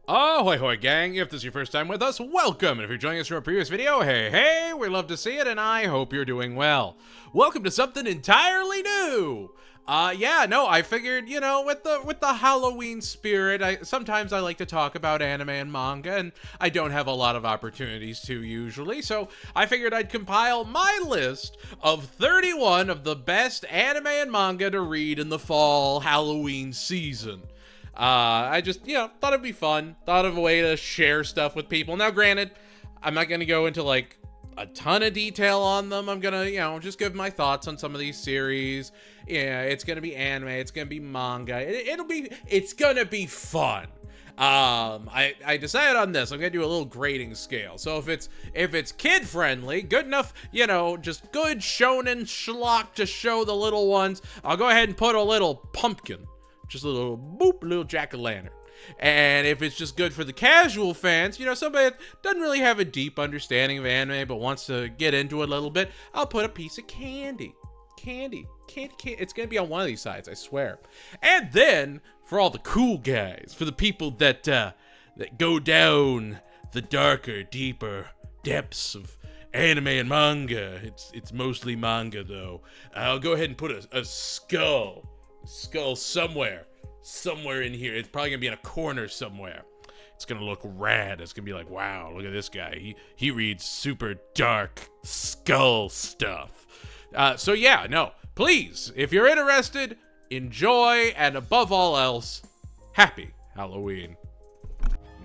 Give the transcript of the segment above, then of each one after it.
Ahoy hoy gang, if this is your first time with us, welcome, and if you're joining us from a previous video, hey, we love to see it, and I hope you're doing well. Welcome to something entirely new! I figured, with the Halloween spirit, sometimes I like to talk about anime and manga, and I don't have a lot of opportunities to usually, so I figured I'd compile my list of 31 of the best anime and manga to read in the fall Halloween season. I just, thought it'd be fun. Thought of a way to share stuff with people. Now, granted, I'm not going to go into, a ton of detail on them. I'm going to, just give my thoughts on some of these series. Yeah, it's going to be anime. It's going to be manga. It's going to be fun. I decided on this. I'm going to do a little grading scale. So if it's kid-friendly, good enough, just good shonen schlock to show the little ones, I'll go ahead and put a little pumpkin. Just a little boop, little jack-o'-lantern. And if it's just good for the casual fans, somebody that doesn't really have a deep understanding of anime but wants to get into it a little bit, I'll put a piece of candy. Candy. It's going to be on one of these sides, I swear. And then, for all the cool guys, for the people that go down the darker, deeper depths of anime and manga, it's mostly manga, though, I'll go ahead and put a skull somewhere in here. It's probably gonna be in a corner somewhere. It's gonna look rad. It's gonna be like, wow, look at this guy. He reads super dark skull stuff. Please, if you're interested, enjoy, and above all else, happy Halloween.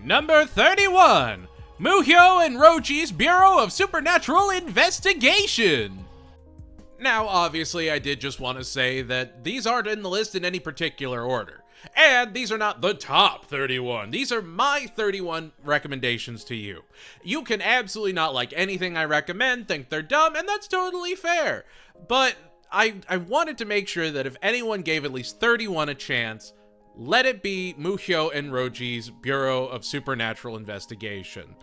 Number 31, Muho and Roji's Bureau of Supernatural Investigation. Now, obviously, I did just want to say that these aren't in the list in any particular order. And these are not the top 31. These are my 31 recommendations to you. You can absolutely not like anything I recommend, think they're dumb, and that's totally fair. But I wanted to make sure that if anyone gave at least 31 a chance, let it be Muho and Roji's Bureau of Supernatural Investigation.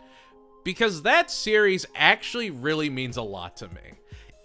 Because that series actually really means a lot to me.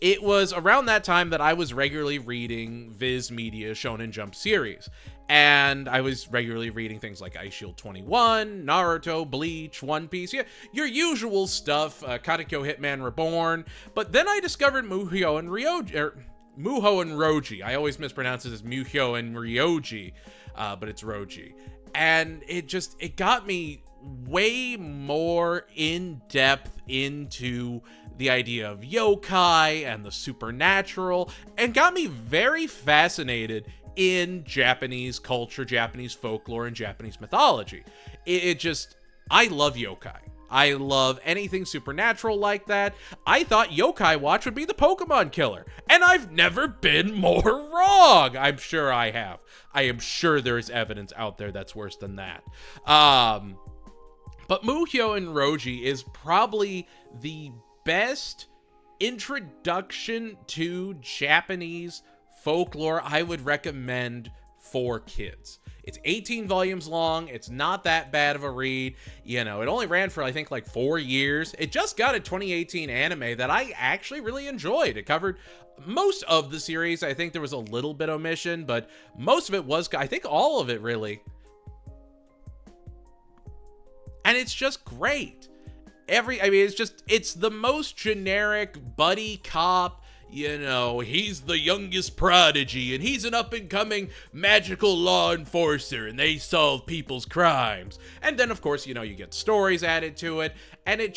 It was around that time that I was regularly reading Viz Media Shonen Jump series, and I was regularly reading things like Ice Shield 21, Naruto, Bleach, One Piece, your usual stuff, Katekyo Hitman Reborn, but then I discovered Muho and Roji. I always mispronounce it as Muho and Ryoji, but it's Roji. And it got me way more in depth into the idea of yokai and the supernatural, and got me very fascinated in Japanese culture, Japanese folklore, and Japanese mythology. I love yokai. I love anything supernatural like that. I thought Yokai Watch would be the Pokemon killer, and I've never been more wrong. I'm sure I have. I am sure there is evidence out there that's worse than that. But Muho and Roji is probably the best introduction to Japanese folklore I would recommend for kids. It's 18 volumes long. It's not that bad of a read. It only ran for, I think, 4 years. It just got a 2018 anime that I actually really enjoyed. It covered most of the series. I think there was a little bit omission, but most of it was, I think all of it really. And it's just great. It's the most generic buddy cop, he's the youngest prodigy and he's an up-and-coming magical law enforcer and they solve people's crimes. And then, of course, you get stories added to it, and it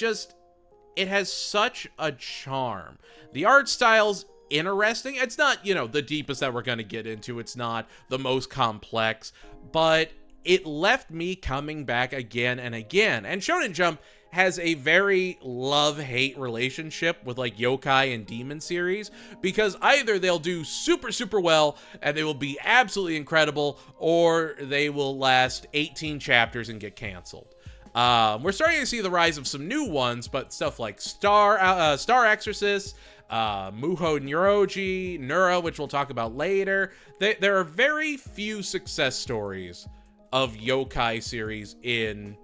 has such a charm. The art style's interesting. It's not, the deepest that we're going to get into. It's not the most complex, but it left me coming back again and again. And Shonen Jump has a very love-hate relationship with yokai and demon series, because either they'll do super, super well and they will be absolutely incredible, or they will last 18 chapters and get canceled. We're starting to see the rise of some new ones, but stuff like Star Exorcist, Muho and Roji, Nura, which we'll talk about later. There are very few success stories of yokai series in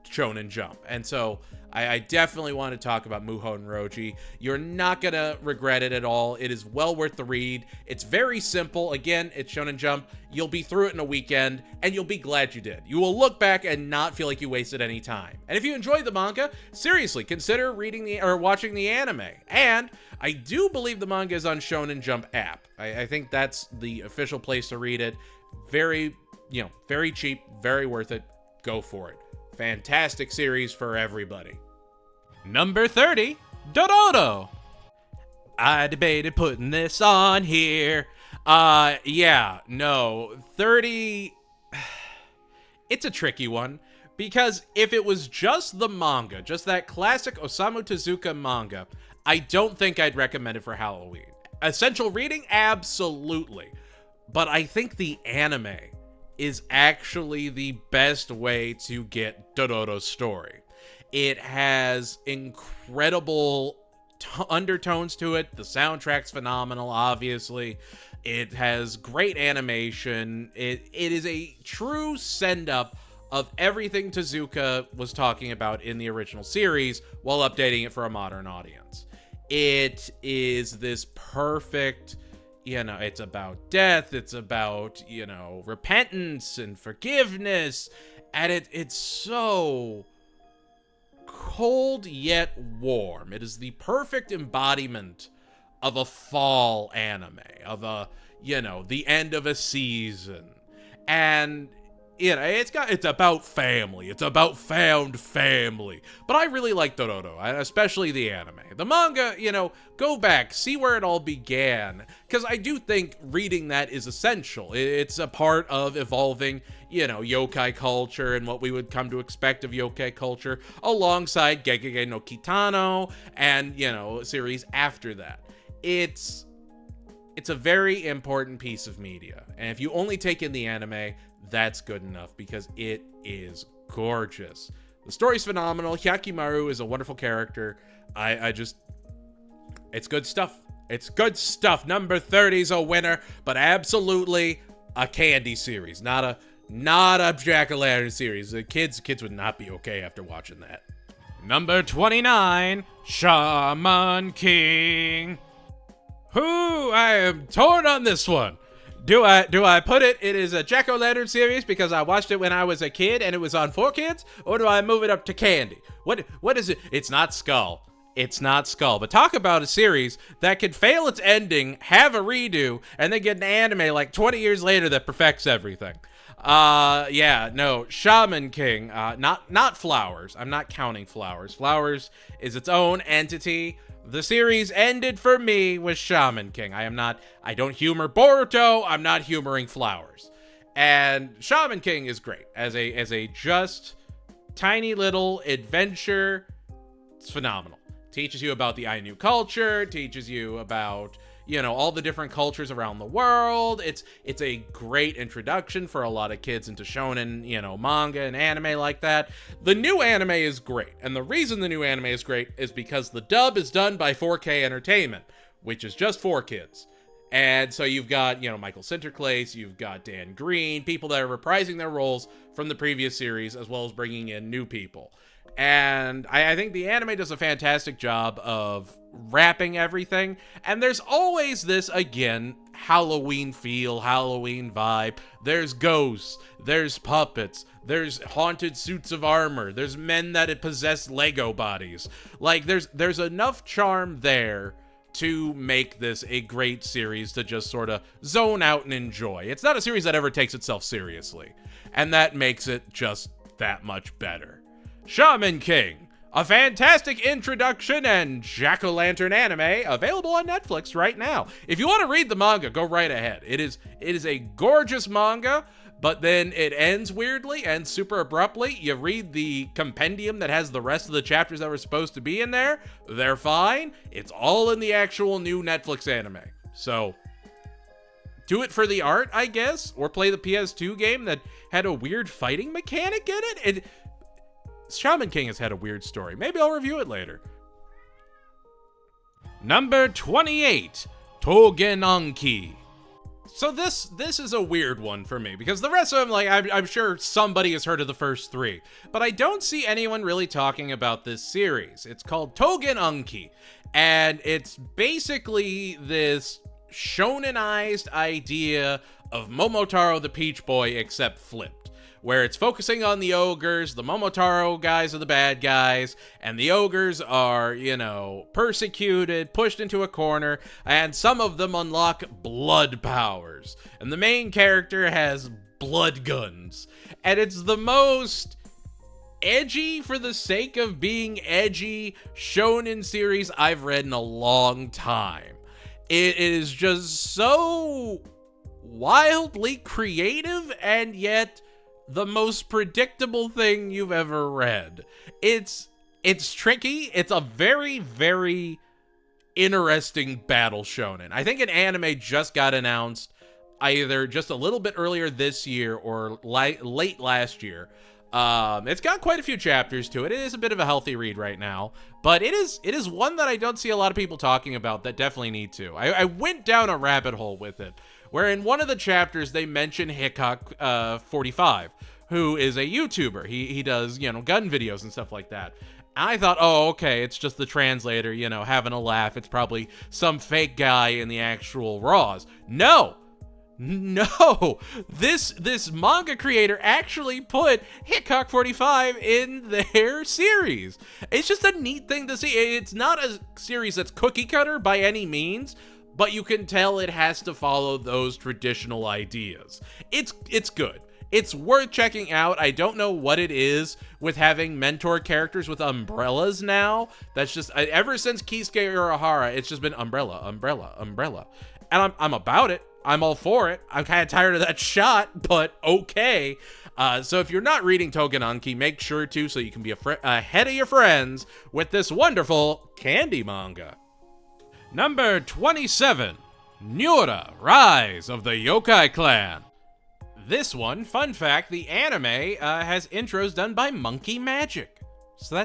Shonen Jump. And so I definitely want to talk about Muho and Roji. You're not going to regret it at all. It is well worth the read. It's very simple. Again, it's Shonen Jump. You'll be through it in a weekend, and you'll be glad you did. You will look back and not feel like you wasted any time. And if you enjoyed the manga, seriously, consider reading or watching the anime. And I do believe the manga is on Shonen Jump app. I think that's the official place to read it. Very, very cheap, very worth it. Go for it. Fantastic series for everybody. Number 30, Kitoto. I debated putting this on here. 30. It's a tricky one because if it was just the manga, just that classic Osamu Tezuka manga, I don't think I'd recommend it for Halloween. Essential reading, absolutely. But I think the anime is actually the best way to get Kitoto's story. It has incredible undertones to it. The soundtrack's phenomenal, obviously. It has great animation. It is a true send-up of everything Tezuka was talking about in the original series while updating it for a modern audience. It is this perfect... it's about death, it's about, repentance and forgiveness, and it's so cold yet warm. It is the perfect embodiment of a fall anime, of the end of a season. And it's about family. It's about found family. But I really like Kitoto, especially the anime. The manga, go back, see where it all began. Because I do think reading that is essential. It's a part of evolving, yokai culture and what we would come to expect of yokai culture alongside Gegege no Kitano and, series after that. It's a very important piece of media. And if you only take in the anime, that's good enough because it is gorgeous. The story's phenomenal. Hyakimaru is a wonderful character. It's good stuff. It's good stuff. Number 30's a winner, but absolutely a candy series, not a jack-o'-lantern series. The kids would not be okay after watching that. Number 29, Shaman King. I am torn on this one. Do I put it is a jack-o'-lantern series because I watched it when I was a kid and it was on 4Kids, or do I move it up to candy? What is it? It's not Skull. It's not Skull. But talk about a series that could fail its ending, have a redo, and then get an anime like 20 years later that perfects everything. Shaman King, not Flowers. I'm not counting Flowers. Flowers is its own entity. The series ended for me with Shaman King. I don't humor Boruto. I'm not humoring Flowers. And Shaman King is great as a just tiny little adventure. It's phenomenal. Teaches you about the Ainu culture, teaches you about, all the different cultures around the world. It's a great introduction for a lot of kids into shonen, manga and anime like that. The new anime is great. And the reason the new anime is great is because the dub is done by 4K Entertainment, which is just for kids. And so you've got, Michael Sinterklaas, you've got Dan Green, people that are reprising their roles from the previous series, as well as bringing in new people. And I think the anime does a fantastic job of wrapping everything. And there's always this, again, Halloween feel, Halloween vibe. There's ghosts, there's puppets, there's haunted suits of armor, there's men that possess Lego bodies. Like, there's enough charm there to make this a great series to just sort of zone out and enjoy. It's not a series that ever takes itself seriously. And that makes it just that much better. Shaman King, a fantastic introduction and jack-o'-lantern anime available on Netflix right now. If you want to read the manga, go right ahead. It is a gorgeous manga, but then it ends weirdly and super abruptly. You read the compendium that has the rest of the chapters that were supposed to be in there. They're fine. It's all in the actual new Netflix anime. So do it for the art, I guess, or play the PS2 game that had a weird fighting mechanic in it. Shaman King has had a weird story. Maybe I'll review it later. Number 28, Togenanki. So this is a weird one for me, because the rest of them, like, I'm sure somebody has heard of the first three, but I don't see anyone really talking about this series. It's called ToenUny, and it's basically this shonenized idea of Momotaro the Peach Boy, except flipped, where it's focusing on the ogres. The Momotaro guys are the bad guys, and the ogres are, you know, persecuted, pushed into a corner, and some of them unlock blood powers. And the main character has blood guns. And it's the most edgy for the sake of being edgy shonen series I've read in a long time. It is just so wildly creative, and yet the most predictable thing you've ever read. It's tricky. It's a very, very interesting battle shonen. I think an anime just got announced either just a little bit earlier this year or late last year. It's got quite a few chapters to it. It is a bit of a healthy read right now, but it is one that I don't see a lot of people talking about that definitely need to. I went down a rabbit hole with it, where in one of the chapters they mention Hickok 45, who is a YouTuber. He does, you know, gun videos and stuff like that. And I thought, oh, okay, it's just the translator, you know, having a laugh. It's probably some fake guy in the actual Raws. No, this manga creator actually put Hickok 45 in their series. It's just a neat thing to see. It's not a series that's cookie cutter by any means, but you can tell it has to follow those traditional ideas. It's good. It's worth checking out. I don't know what it is with having mentor characters with umbrellas now. That's just, ever since Kisuke Urahara, it's just been umbrella. And I'm about it. I'm all for it. I'm kind of tired of that shot, but okay. So if you're not reading ToenUny, make sure to, so you can be ahead of your friends with this wonderful candy manga. Number 27, NuraRise of the Yokai Clan. This one, fun fact, the anime has intros done by Monkey Magic. So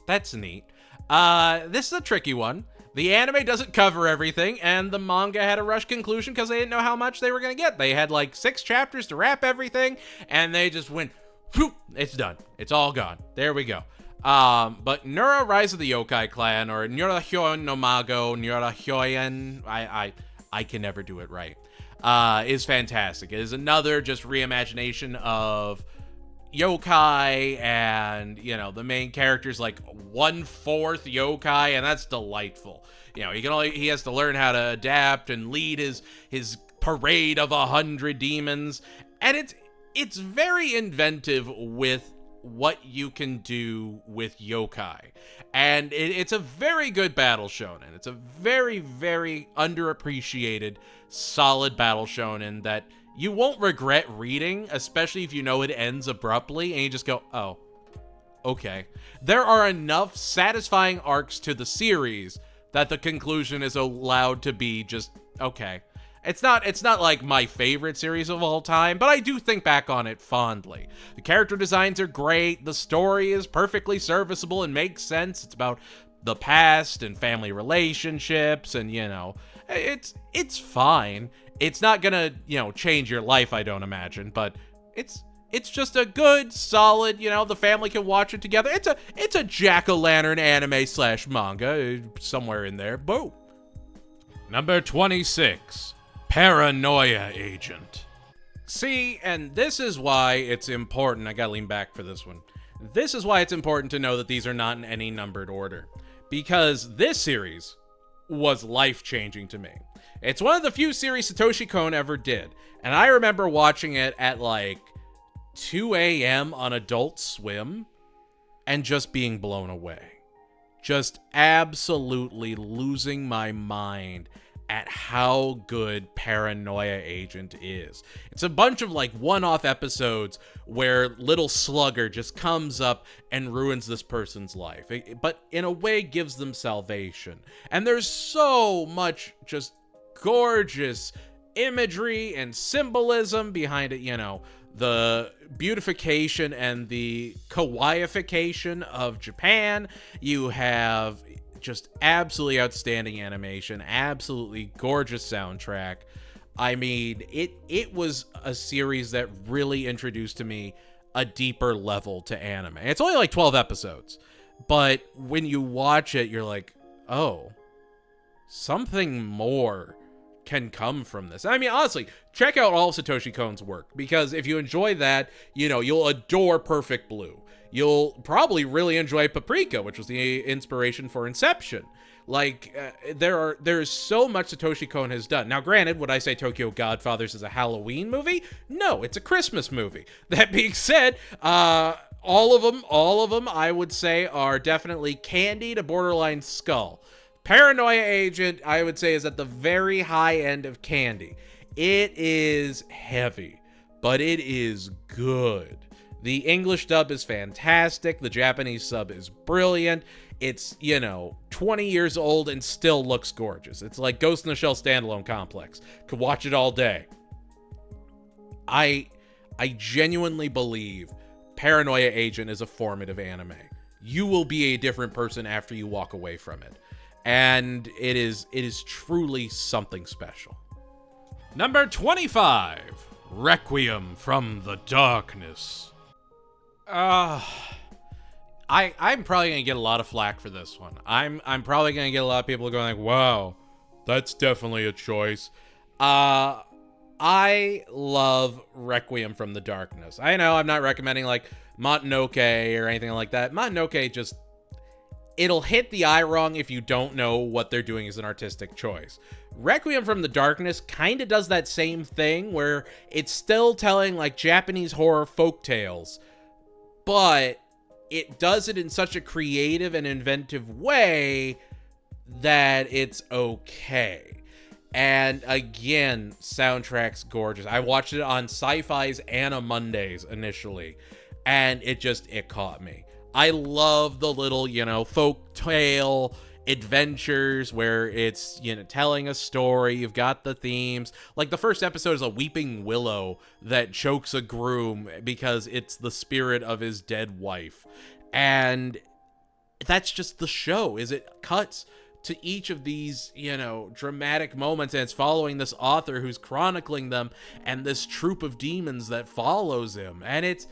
that's neat. This is a tricky one. The anime doesn't cover everything, and the manga had a rushed conclusion because they didn't know how much they were going to get. They had like 6 chapters to wrap everything, and they just went, whoop, it's done. It's all gone. There we go. But NuraRise of the Yokai Clan, or NuraHyoen no Mago, NuraHyoen, I can never do it right, is fantastic. It is another just reimagination of yokai, and, you know, the main character's like 1/4 yokai, and that's delightful. You know, he has to learn how to adapt and lead his parade of 100 demons, and it's very inventive with what you can do with yokai, and it's a very good battle shonen. It's a very, very underappreciated, solid battle shonen that you won't regret reading, especially if you know it ends abruptly and you just go, oh, okay. There are enough satisfying arcs to the series that the conclusion is allowed to be just okay. It's not like my favorite series of all time, but I do think back on it fondly. The character designs are great, the story is perfectly serviceable and makes sense. It's about the past and family relationships, and, you know, it's fine. It's not gonna, you know, change your life, I don't imagine, but it's just a good, solid, you know, the family can watch it together. It's a jack-o'-lantern anime / manga, somewhere in there. Boom. Number 26, Paranoia Agent. See, and this is why it's important. I gotta lean back for this one. This is why it's important to know that these are not in any numbered order, because this series was life-changing to me. It's one of the few series Satoshi Kon ever did, and I remember watching it at like 2 a.m. on Adult Swim and just being blown away. Just absolutely losing my mind at how good Paranoia Agent is. It's a bunch of like one-off episodes where little Slugger just comes up and ruins this person's life, but in a way gives them salvation. And there's so much just gorgeous imagery and symbolism behind it, you know, the beautification and the kawaiification of Japan. You have just absolutely outstanding animation, absolutely gorgeous soundtrack. I mean, it was a series that really introduced to me a deeper level to anime. It's only like 12 episodes, but when you watch it, you're like, oh, something more can come from this. I mean, honestly, check out all of Satoshi Kon's work, because if you enjoy that, you know, you'll adore Perfect Blue. You'll probably really enjoy Paprika, which was the inspiration for Inception. Like, there's so much Satoshi Kon has done. Now, granted, would I say Tokyo Godfathers is a Halloween movie? No, it's a Christmas movie. That being said, all of them, I would say, are definitely candy to borderline skull. Paranoia Agent, I would say, is at the very high end of candy. It is heavy, but it is good. The English dub is fantastic. The Japanese sub is brilliant. It's, 20 years old and still looks gorgeous. It's like Ghost in the Shell standalone complex. Could watch it all day. I genuinely believe Paranoia Agent is a formative anime. You will be a different person after you walk away from it. And it is truly something special. Number 25, Requiem from the Darkness. I'm probably gonna get a lot of flack for this one. I'm probably gonna get a lot of people going like, wow, that's definitely a choice. I love Requiem from the Darkness. I know I'm not recommending like Mononoke or anything like that. Mononoke just, it'll hit the eye wrong if you don't know what they're doing as an artistic choice. Requiem from the Darkness kind of does that same thing where it's still telling like Japanese horror folk tales, but it does it in such a creative and inventive way that it's okay. And again, soundtrack's gorgeous. I watched it on Sci-Fi's Anna Mondays initially, and it caught me. I love the little, folk tale adventures where it's, telling a story. You've got the themes. Like the first episode is a weeping willow that chokes a groom because it's the spirit of his dead wife. And that's just the show, is it cuts to each of these, dramatic moments, and it's following this author who's chronicling them and this troop of demons that follows him. And it's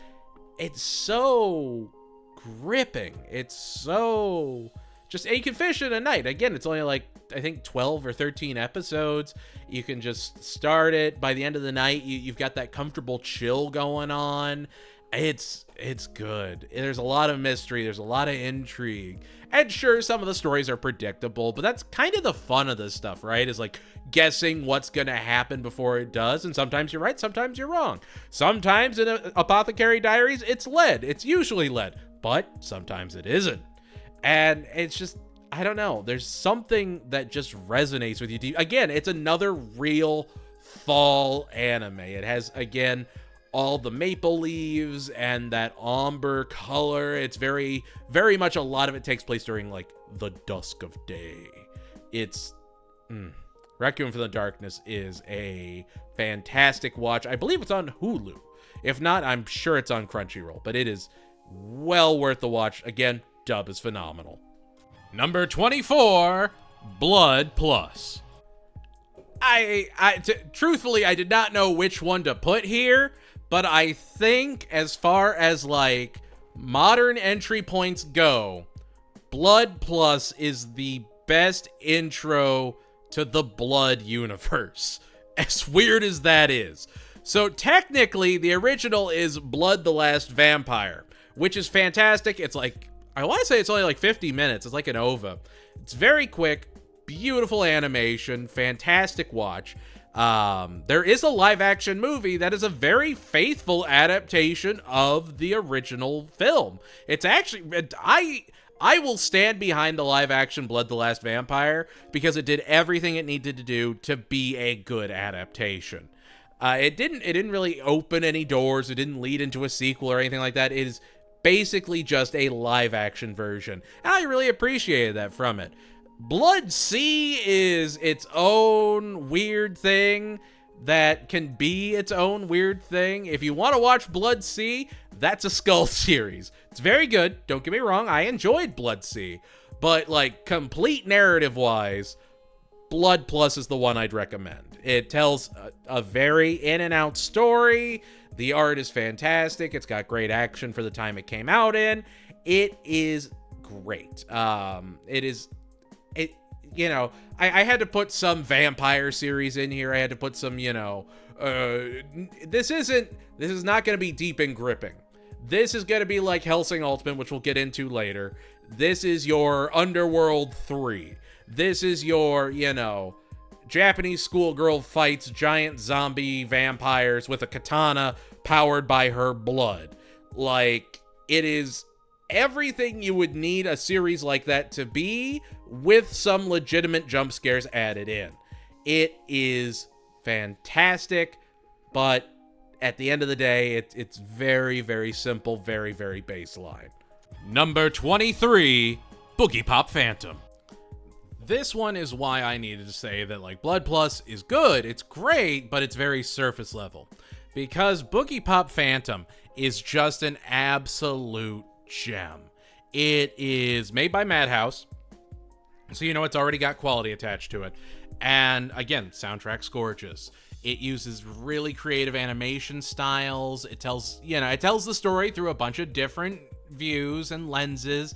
so gripping. It's so just, you can finish it at night. Again, it's only like, I think 12 or 13 episodes. You can just start it. By the end of the night, you've got that comfortable chill going on. It's good. There's a lot of mystery. There's a lot of intrigue. And sure, some of the stories are predictable, but that's kind of the fun of this stuff, right? Is like guessing what's going to happen before it does. And sometimes you're right, sometimes you're wrong. Sometimes in Apothecary Diaries, it's lead. It's usually lead, but sometimes it isn't. And it's just, I don't know. There's something that just resonates with you. Again, it's another real fall anime. It has, again, all the maple leaves and that ombre color. It's very, very much, a lot of it takes place during like the dusk of day. It's Requiem for the Darkness is a fantastic watch. I believe it's on Hulu. If not, I'm sure it's on Crunchyroll, but it is well worth the watch. Again, dub is phenomenal. Number 24, Blood Plus. Truthfully, I did not know which one to put here, but I think as far as like modern entry points go, Blood Plus is the best intro to the Blood universe. As weird as that is. So technically, the original is Blood the Last Vampire, which is fantastic. It's like, I want to say it's only like 50 minutes. It's like an OVA. It's very quick, beautiful animation, fantastic watch. There is a live action movie that is a very faithful adaptation of the original film. It's actually, I will stand behind the live action Blood the Last Vampire because it did everything it needed to do to be a good adaptation. It didn't really open any doors. It didn't lead into a sequel or anything like that. It is basically just a live action version. And I really appreciated that from it. Blood Sea is its own weird thing that can be its own weird thing. If you want to watch Blood Sea, that's a Skull series. It's very good. Don't get me wrong. I enjoyed Blood Sea. But like complete narrative wise, Blood Plus is the one I'd recommend. It tells a very in and out story. The art is fantastic. It's got great action for the time it came out in. It is great. I had to put some vampire series in here. I had to put some, this is not going to be deep and gripping. This is going to be like Hellsing Ultimate, which we'll get into later. This is your Underworld 3. This is your, Japanese schoolgirl fights giant zombie vampires with a katana powered by her blood. Like, it is everything you would need a series like that to be, with some legitimate jump scares added in. It is fantastic, but at the end of the day, it's very, very simple, very, very baseline. Number 23, Boogie Pop Phantom. This one is why I needed to say that, like, Blood Plus is good, it's great, but it's very surface level. Because Boogie Pop Phantom is just an absolute gem. It is made by Madhouse, so it's already got quality attached to it. And again, soundtrack's gorgeous. It uses really creative animation styles. It tells the story through a bunch of different views and lenses.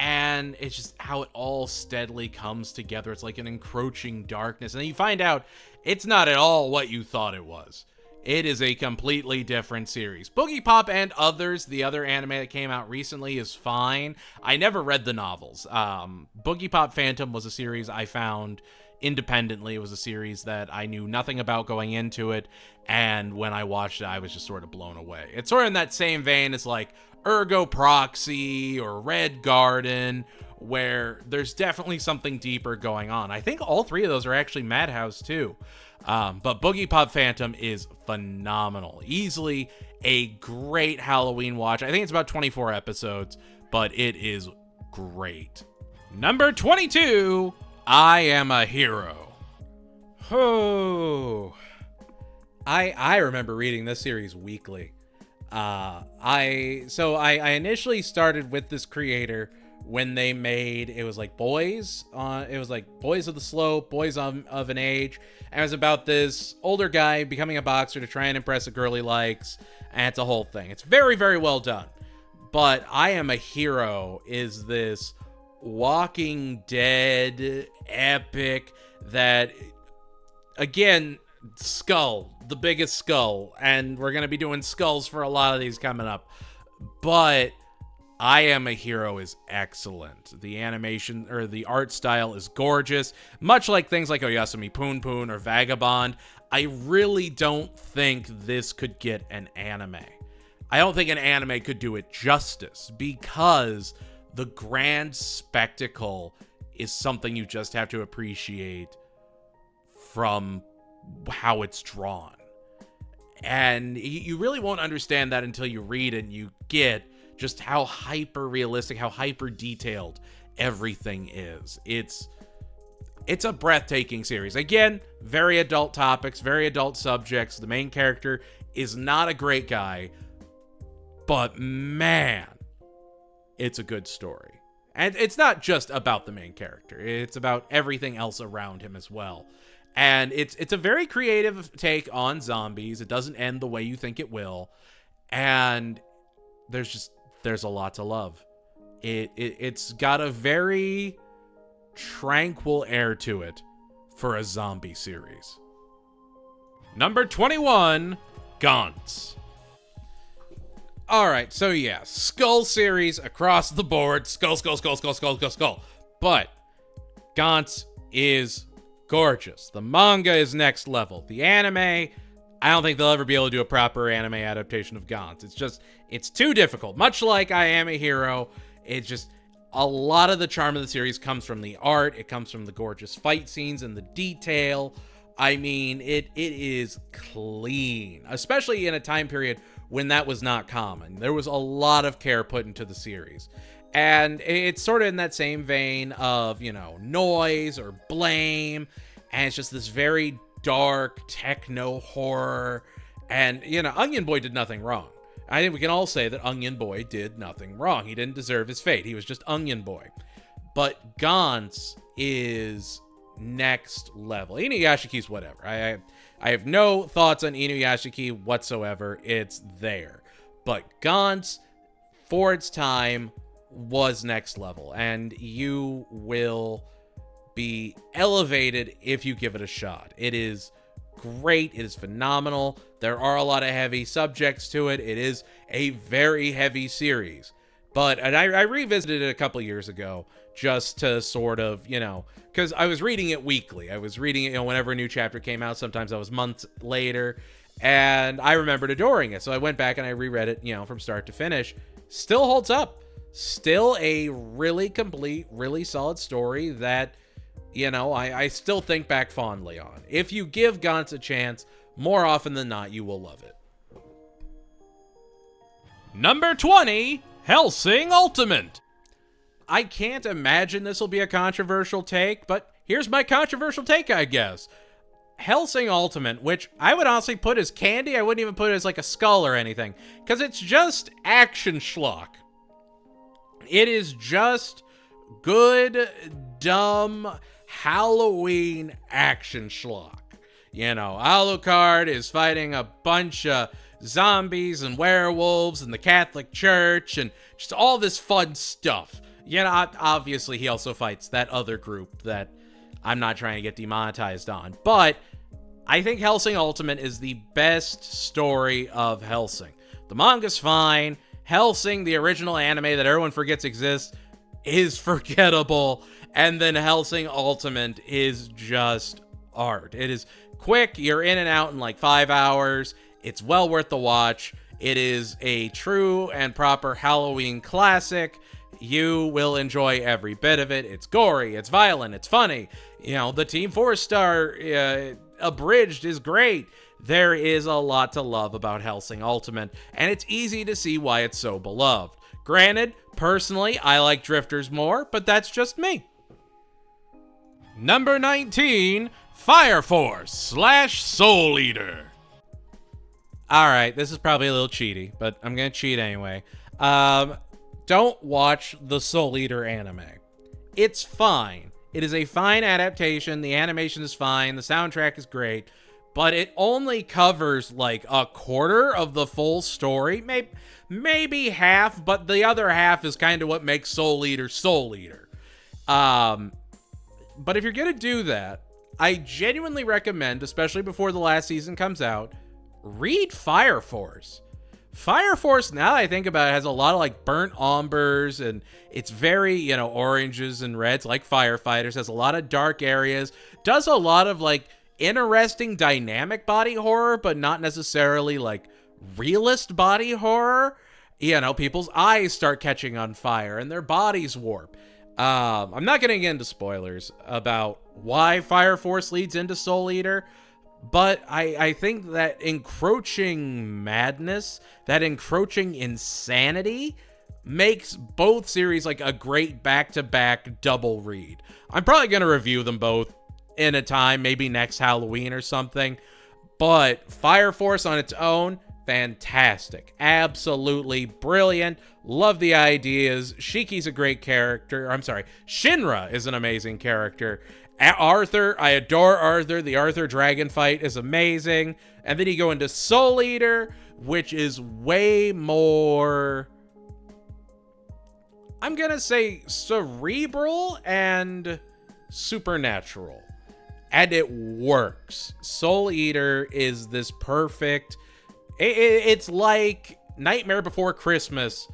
And it's just how it all steadily comes together. It's like an encroaching darkness. And then you find out it's not at all what you thought it was. It is a completely different series. Boogie Pop and Others, the other anime that came out recently, is fine. I never read the novels. Boogie Pop Phantom was a series I found independently. It was a series that I knew nothing about going into it. And when I watched it, I was just sort of blown away. It's sort of in that same vein as like Ergo Proxy or Red Garden, where there's definitely something deeper going on. I think all three of those are actually Madhouse too. But Boogie Pop Phantom is phenomenal. Easily a great Halloween watch. I think it's about 24 episodes, but it is great. Number 22, I Am a Hero. Oh, I remember reading this series weekly. I initially started with this creator when they made, it was like Boys of the Slope, Boys of an Age, and it was about this older guy becoming a boxer to try and impress a girl he likes, and it's a whole thing. It's very, very well done. But I Am a Hero is this Walking Dead epic that, again, Skull, the biggest skull, and we're gonna be doing skulls for a lot of these coming up, but I Am a Hero is excellent. The animation, or the art style, is gorgeous, much like things like Oyasumi Poon Poon or Vagabond. I really don't think this could get an anime. I don't think an anime could do it justice, because the grand spectacle is something you just have to appreciate from how it's drawn. And you really won't understand that until you read it and you get just how hyper realistic, how hyper detailed everything is. It's a breathtaking series. Again, very adult topics, very adult subjects. The main character is not a great guy, but man, it's a good story. And it's not just about the main character. It's about everything else around him as well. And it's a very creative take on zombies. It doesn't end the way you think it will. And there's a lot to love. It's got a very tranquil air to it for a zombie series. Number 21, Gauntz. All right, so yeah, Skull series across the board. Skull. But Gauntz is gorgeous. The manga is next level. The anime, I don't think they'll ever be able to do a proper anime adaptation of Gauntz. It's too difficult. Much like I Am a Hero, it's just a lot of the charm of the series comes from the art. It comes from the gorgeous fight scenes and the detail. I mean, it is clean, especially in a time period when that was not common. There was a lot of care put into the series. And it's sort of in that same vein of, Noise or Blame. And it's just this very dark techno horror. And, Onion Boy did nothing wrong. I think we can all say that Onion Boy did nothing wrong. He didn't deserve his fate. He was just Onion Boy. But Gauntz is next level. Inuyashiki's whatever. I have no thoughts on Inuyashiki whatsoever. It's there. But Gantz, for its time, was next level. And you will be elevated if you give it a shot. It is great. It is phenomenal. There are a lot of heavy subjects to it. It is a very heavy series. And I revisited it a couple years ago just to sort of, because I was reading it weekly. I was reading it, whenever a new chapter came out. Sometimes that was months later. And I remembered adoring it. So I went back and I reread it, from start to finish. Still holds up. Still a really complete, really solid story that, I still think back fondly on. If you give Gantz a chance, more often than not, you will love it. Number 20, Hellsing Ultimate. I can't imagine this will be a controversial take, but here's my controversial take, I guess. Hellsing Ultimate, which I would honestly put as candy, I wouldn't even put it as like a skull or anything, because it's just action schlock. It is just good, dumb Halloween action schlock. Alucard is fighting a bunch of zombies and werewolves and the Catholic Church and just all this fun stuff. Obviously he also fights that other group that I'm not trying to get demonetized on. But I think Hellsing Ultimate is the best story of Hellsing. The manga's fine. Hellsing, the original anime that everyone forgets exists, is forgettable. And then Hellsing Ultimate is just art. It is quick. You're in and out in like 5 hours. It's well worth the watch. It is a true and proper Halloween classic. You will enjoy every bit of it. It's gory. It's violent. It's funny. The Team 4-star abridged is great. There is a lot to love about Hellsing Ultimate, and it's easy to see why it's so beloved. Granted, personally, I like Drifters more, but that's just me. Number 19, Fire Force / Soul Eater. Alright, this is probably a little cheaty, but I'm gonna cheat anyway. Don't watch the Soul Eater anime. It's fine. It is a fine adaptation. The animation is fine. The soundtrack is great. But it only covers like a quarter of the full story. Maybe half, but the other half is kind of what makes Soul Eater Soul Eater. But if you're going to do that, I genuinely recommend, especially before the last season comes out, read Fire Force. Fire Force, now that I think about it, has a lot of like burnt umbers, and it's very, oranges and reds like Firefighters, has a lot of dark areas, does a lot of like interesting dynamic body horror, but not necessarily like realist body horror. People's eyes start catching on fire and their bodies warp. I'm not going to get into spoilers about why Fire Force leads into Soul Eater, but I think that encroaching madness, that encroaching insanity, makes both series like a great back-to-back double read. I'm probably going to review them both in a time, maybe next Halloween or something, but Fire Force on its own, fantastic. Absolutely brilliant. Love the ideas. Shiki's a great character. I'm sorry, Shinra is an amazing character. Arthur, I adore Arthur. The Arthur dragon fight is amazing. And then you go into Soul Eater, which is way more, I'm gonna say, cerebral and supernatural. And it works. Soul Eater is this perfect, it's like Nightmare Before Christmas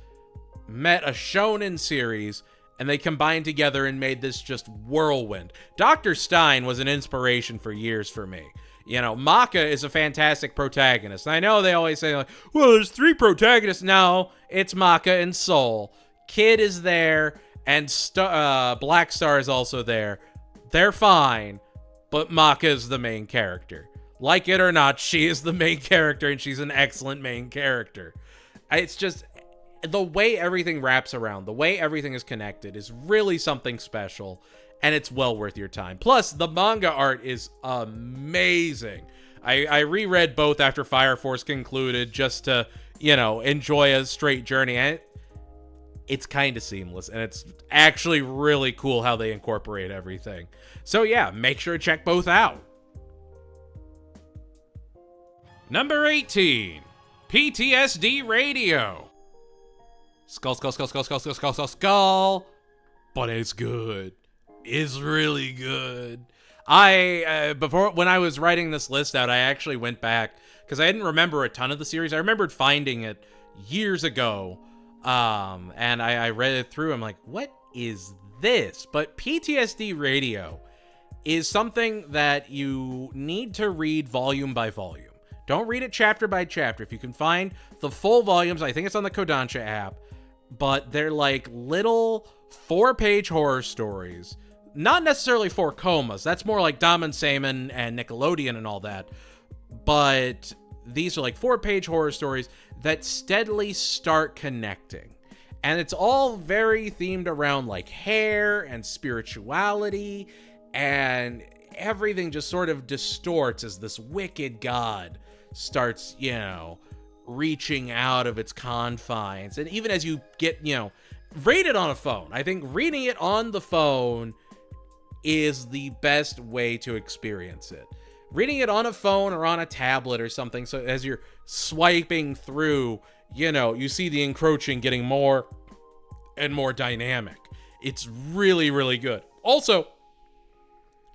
met a shonen series, and they combined together and made this just whirlwind. Dr. Stein was an inspiration for years for me. Maka is a fantastic protagonist. And I know they always say, like, well, there's 3 protagonists. No, it's Maka and Soul. Kid is there, and Black Star is also there. They're fine, but Maka is the main character. Like it or not, she is the main character, and she's an excellent main character. It's just, the way everything wraps around, the way everything is connected is really something special, and it's well worth your time. Plus, the manga art is amazing. I reread both after Fire Force concluded just to, enjoy a straight journey. And it's kind of seamless, and it's actually really cool how they incorporate everything. So yeah, make sure to check both out. Number 18, PTSD Radio. Skull, skull, skull, skull, skull, skull, skull, skull, skull. But it's good. It's really good. Before, when I was writing this list out, I actually went back because I didn't remember a ton of the series. I remembered finding it years ago, and I read it through. I'm like, what is this? But PTSD Radio is something that you need to read volume by volume. Don't read it chapter by chapter. If you can find the full volumes, I think it's on the Kodansha app, but they're like little 4-page horror stories. Not necessarily 4 comas. That's more like Dom and Seaman and Nickelodeon and all that. But these are like 4-page horror stories that steadily start connecting. And it's all very themed around like hair and spirituality, and everything just sort of distorts as this wicked god starts, reaching out of its confines. And even as you get, read it on a phone. I think reading it on the phone is the best way to experience it. Reading it on a phone or on a tablet or something, so as you're swiping through, you see the encroaching getting more and more dynamic. It's really, really good. Also,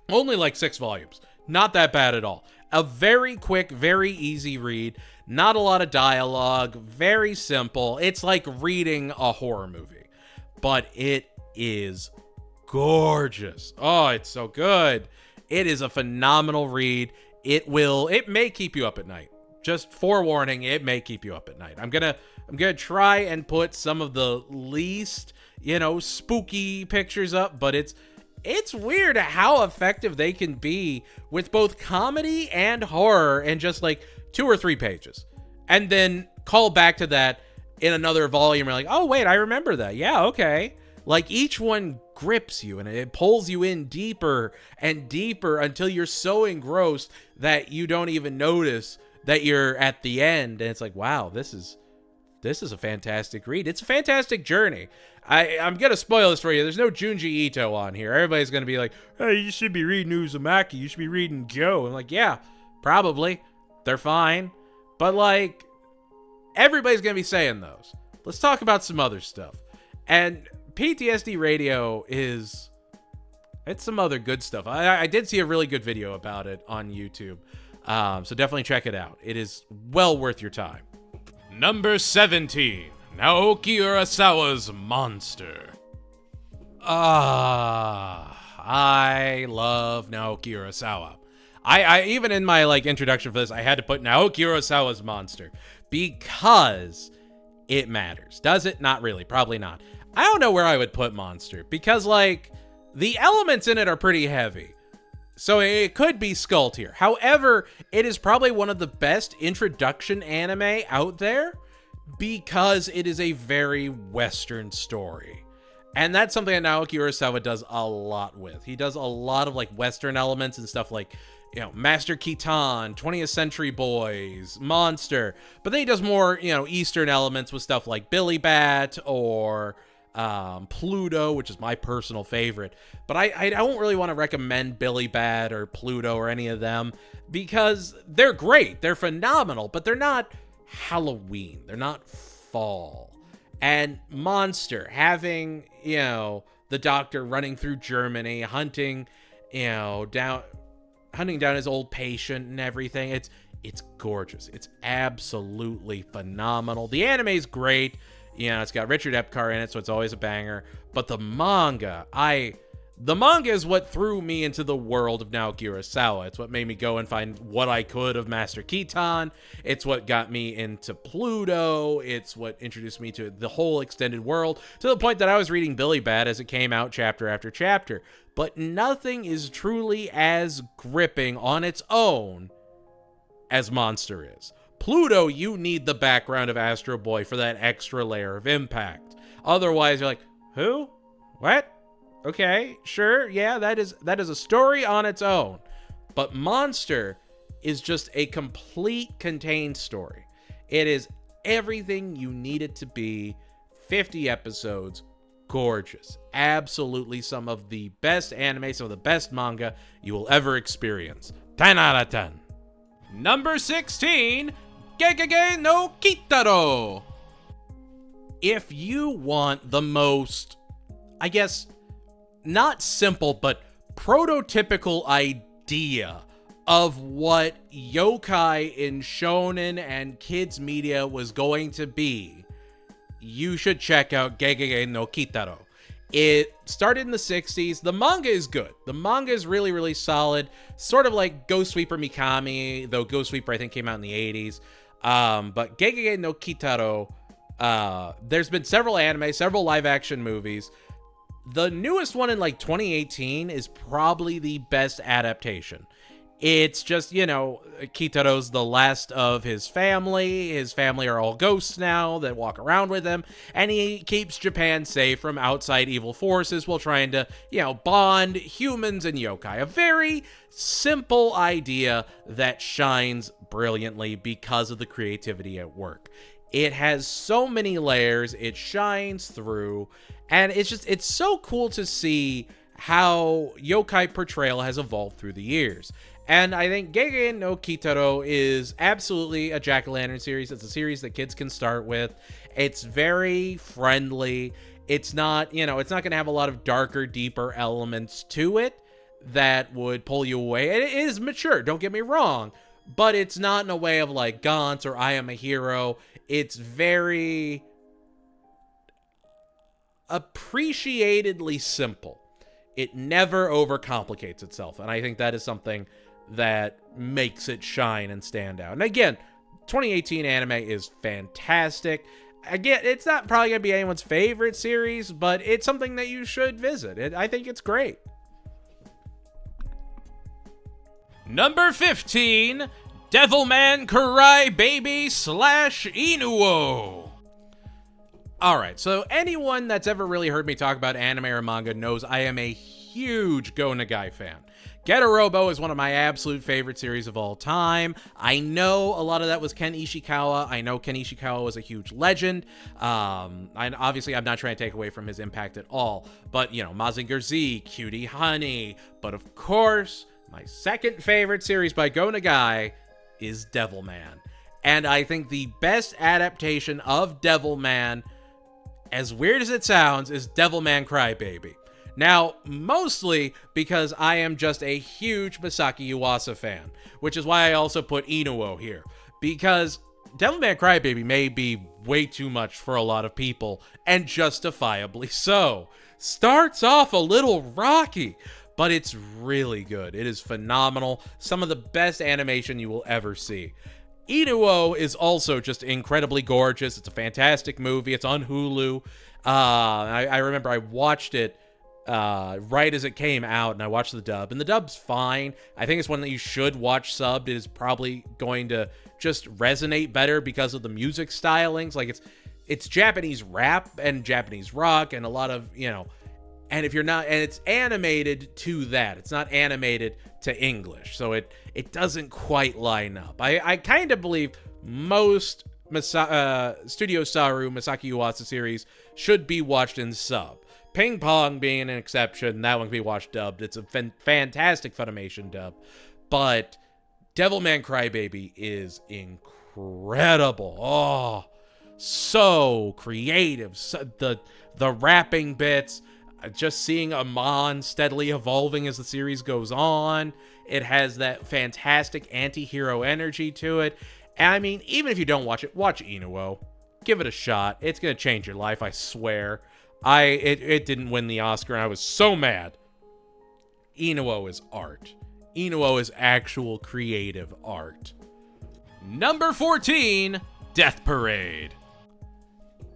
only like 6 volumes. Not that bad at all. A very quick, very easy read. Not a lot of dialogue. Very simple. It's like reading a horror movie. But it is gorgeous. Oh, it's so good. It is a phenomenal read. It may keep you up at night. Just forewarning, it may keep you up at night. I'm gonna try and put some of the least, spooky pictures up, but it's weird how effective they can be with both comedy and horror in just like 2 or 3 pages. And then call back to that in another volume. You're like, oh, wait, I remember that. Yeah, okay. Like each one grips you and it pulls you in deeper and deeper until you're so engrossed that you don't even notice that you're at the end. And it's like, wow, this is a fantastic read. It's a fantastic journey. I'm going to spoil this for you. There's no Junji Ito on here. Everybody's going to be like, hey, you should be reading Uzumaki. You should be reading Joe. I'm like, yeah, probably. They're fine. But like, everybody's going to be saying those. Let's talk about some other stuff. And PTSD Radio it's some other good stuff. I did see a really good video about it on YouTube. So definitely check it out. It is well worth your time. Number 17, Naoki Urasawa's Monster. I love Naoki Urasawa. I even in my introduction for this, I had to put Naoki Urasawa's Monster because it matters. Does it? Not really. Probably not. I don't know where I would put Monster because the elements in it are pretty heavy. So it could be Skull tier. However, it is probably one of the best introduction anime out there because it is a very Western story. And that's something that Naoki Urasawa does a lot with. He does a lot of Western elements and stuff like, Master Keaton, 20th Century Boys, Monster. But then he does more, Eastern elements with stuff like Billy Bat or Pluto, which is my personal favorite. But I don't really want to recommend Billy Bat or Pluto or any of them because they're great. They're phenomenal, but they're not Halloween. They're not fall. And Monster, having, the doctor running through Germany, hunting down his old patient and everything. It's gorgeous. It's absolutely phenomenal. The anime's great. It's got Richard Epcar in it, so it's always a banger. But the manga is what threw me into the world of Naoki Urasawa. It's what made me go and find what I could of Master Keaton. It's what got me into Pluto. It's what introduced me to the whole extended world, to the point that I was reading Billy Bat as it came out chapter after chapter. But nothing is truly as gripping on its own as Monster is. Pluto, you need the background of Astro Boy for that extra layer of impact. Otherwise, you're like, who? What? Okay, sure, yeah, that is a story on its own. But Monster is just a complete contained story. It is everything you need it to be 50 episodes. Gorgeous. Absolutely some of the best anime, some of the best manga you will ever experience. 10 out of 10. Number 16, Gegege no Kitoto. If you want the most, I guess, not simple, but prototypical idea of what yokai in shonen and kids media was going to be, you should check out Gegege no Kitoto. It started in the 60s. The manga is good. The manga is really, really solid. Sort of like Ghost Sweeper Mikami, though Ghost Sweeper I think came out in the 80s. But Gegege no Kitoto, there's been several anime, several live action movies. The newest one in like 2018 is probably the best adaptation. It's just, you know, Kitoto's the last of his family. His family are all ghosts now that walk around with him. And he keeps Japan safe from outside evil forces while trying to, you know, bond humans and yokai. A very simple idea that shines brilliantly because of the creativity at work. It has so many layers. It shines through. And it's so cool to see how yokai portrayal has evolved through the years. And I think Gegege no Kitoto is absolutely a jack-o'-lantern series. It's a series that kids can start with. It's very friendly. It's not, you know, it's not going to have a lot of darker, deeper elements to it that would pull you away. It is mature, don't get me wrong, but it's not in a way of like Gantz or I Am a Hero. It's very appreciatedly simple. It never overcomplicates itself, and I think that is something that makes it shine and stand out. And again, 2018 anime is fantastic. Again, it's not probably going to be anyone's favorite series, but it's something that you should visit. I think it's great. Number 15, Devilman Crybaby / Inuo. Alright, so anyone that's ever really heard me talk about anime or manga knows I am a huge Go Nagai fan. Getorobo is one of my absolute favorite series of all time. I know a lot of that was Ken Ishikawa. I know Ken Ishikawa was a huge legend. And obviously, I'm not trying to take away from his impact at all. But, you know, Mazinger Z, Cutie Honey. But of course, my second favorite series by Go Nagai is Devilman. And I think the best adaptation of Devilman, as weird as it sounds, is Devilman Crybaby. Now, mostly because I am just a huge Masaki Yuasa fan, which is why I also put Inuo here. Because Devilman Crybaby may be way too much for a lot of people, and justifiably so. Starts off a little rocky, but it's really good. It is phenomenal. Some of the best animation you will ever see. Inuo is also just incredibly gorgeous. It's a fantastic movie. It's on Hulu. I remember I watched it right as it came out, and I watched the dub, and the dub's fine. I think it's one that you should watch subbed. It is probably going to just resonate better because of the music stylings. Like it's Japanese rap and Japanese rock and a lot of, you know, and if you're not, and it's animated to that. It's not animated to English, so it doesn't quite line up. I kind of believe most Studio Saru Masaki Yuasa series should be watched in sub. Ping Pong being an exception, that one can be watched dubbed. It's a fantastic Funimation dub. But Devilman Crybaby is incredible. Oh, so creative. So, the rapping bits, just seeing Amon steadily evolving as the series goes on. It has that fantastic anti-hero energy to it. And I mean, even if you don't watch it, watch Inuo. Give it a shot. It's going to change your life, I swear. It didn't win the Oscar, and I was so mad. Inuo is art. Inuo is actual creative art. Number 14, Death Parade.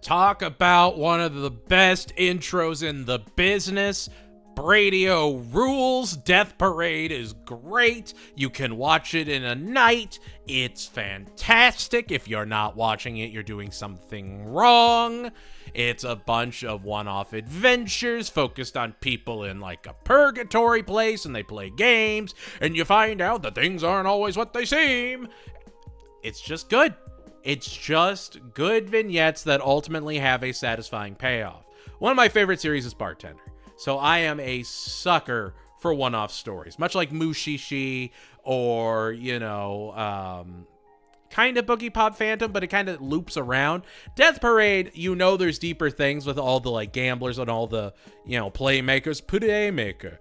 Talk about one of the best intros in the business. Bradio rules. Death Parade is great. You can watch it in a night. It's fantastic. If you're not watching it, you're doing something wrong. It's a bunch of one-off adventures focused on people in like a purgatory place, and they play games, and you find out that things aren't always what they seem. It's just good. It's just good vignettes that ultimately have a satisfying payoff. One of my favorite series is Bartender. So I am a sucker for one-off stories, much like Mushishi or, kind of Boogie Pop Phantom, but it kind of loops around. Death Parade, there's deeper things with all the like gamblers and all the, playmakers, playmaker,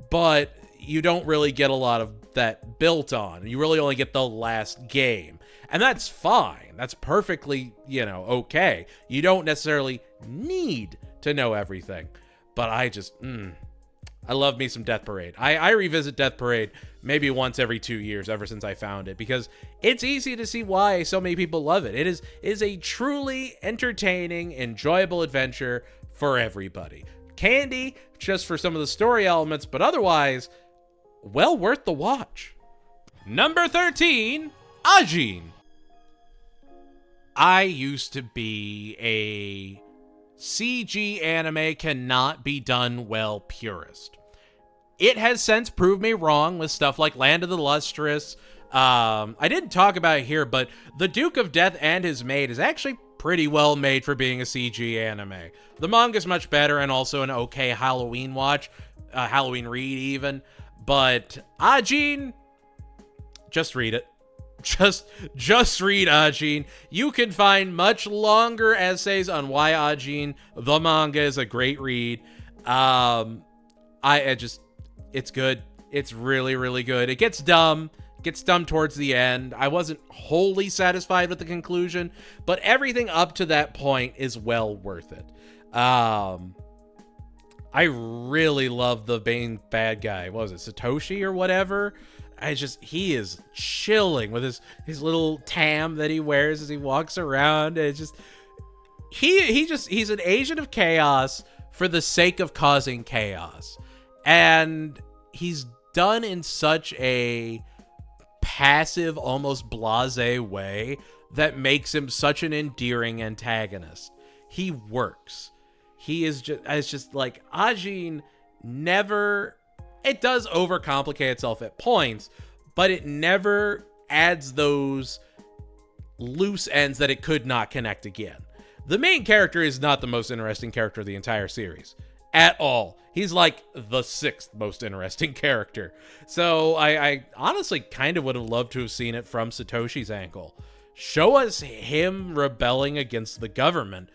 but you don't really get a lot of that built on. You really only get the last game, and that's fine. That's perfectly, okay. You don't necessarily need to know everything, but I love me some Death Parade. I revisit Death Parade maybe once every 2 years ever since I found it, because it's easy to see why so many people love it. It is a truly entertaining, enjoyable adventure for everybody. Candy, just for some of the story elements, but otherwise, well worth the watch. Number 13, Ajin. I used to be a CG anime cannot be done well purist. It has since proved me wrong with stuff like Land of the Lustrous. I didn't talk about it here, but The Duke of Death and His Maid is actually pretty well made for being a CG anime. The manga's much better and also an okay Halloween watch, Halloween read even. But Ajin, just read it. Just read Ajin. You can find much longer essays on why Ajin, the manga, is a great read. It's good. It's really, really good. It gets dumb towards the end. I wasn't wholly satisfied with the conclusion, but everything up to that point is well worth it. I really love the main bad guy. What was it, Satoshi or whatever? He is chilling with his little tam that he wears as he walks around. It's just, he's an agent of chaos for the sake of causing chaos. And he's done in such a passive, almost blasé way that makes him such an endearing antagonist. He works. It's just like Ajin never, it does overcomplicate itself at points, but it never adds those loose ends that it could not connect again. The main character is not the most interesting character of the entire series at all. He's like the 6th most interesting character. So I honestly kind of would have loved to have seen it from Satoshi's angle. Show us him rebelling against the government.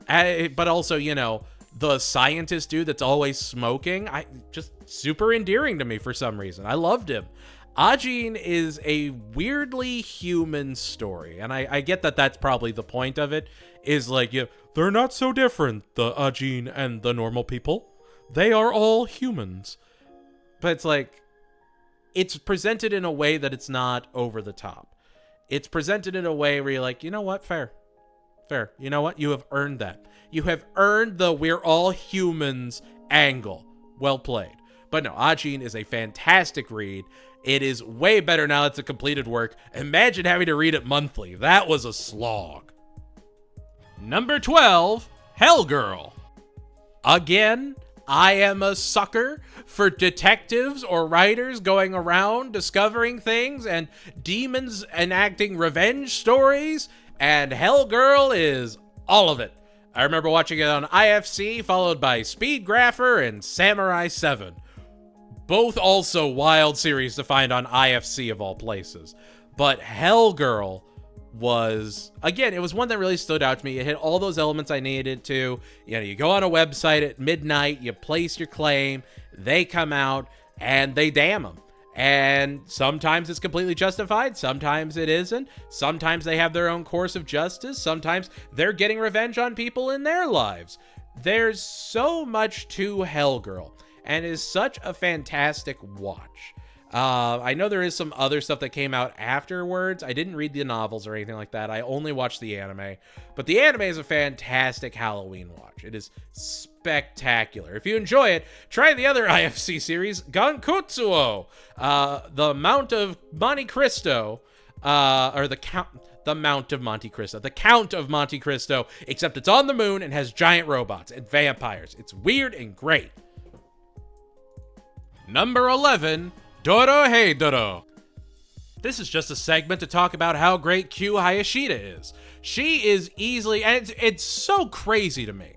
But also, the scientist dude that's always smoking, just super endearing to me for some reason. I loved him. Ajin is a weirdly human story, and I get that that's probably the point of it, is like, they're not so different, the Ajin and the normal people. They are all humans. But it's like, it's presented in a way that it's not over the top. It's presented in a way where you're like, you know what, fair. You know what, you have earned that. You have earned the we're all humans angle. Well played. But no, Ajin is a fantastic read. It is way better now it's a completed work. Imagine having to read it monthly. That was a slog. Number 12, Hellgirl. Again, I am a sucker for detectives or writers going around discovering things and demons enacting revenge stories, and Hellgirl is all of it. I remember watching it on IFC, followed by Speed Grapher and Samurai 7. Both also wild series to find on IFC of all places. But Hellgirl was, again, it was one that really stood out to me. It hit all those elements I needed to. You go on a website at midnight, you place your claim, they come out, and they damn them. And sometimes it's completely justified, sometimes it isn't. Sometimes they have their own course of justice, sometimes they're getting revenge on people in their lives. There's so much to Hellgirl, and is such a fantastic watch. I know there is some other stuff that came out afterwards. I didn't read the novels or anything like that. I only watched the anime. But the anime is a fantastic Halloween watch. It is spectacular. If you enjoy it, try the other IFC series, Gankutsuo, the Mount of Monte Cristo, or the Mount of Monte Cristo, the Count of Monte Cristo, except it's on the moon and has giant robots and vampires. It's weird and great. Number 11, Dorohedoro. This is just a segment to talk about how great Q Hayashida is. She is easily, and it's so crazy to me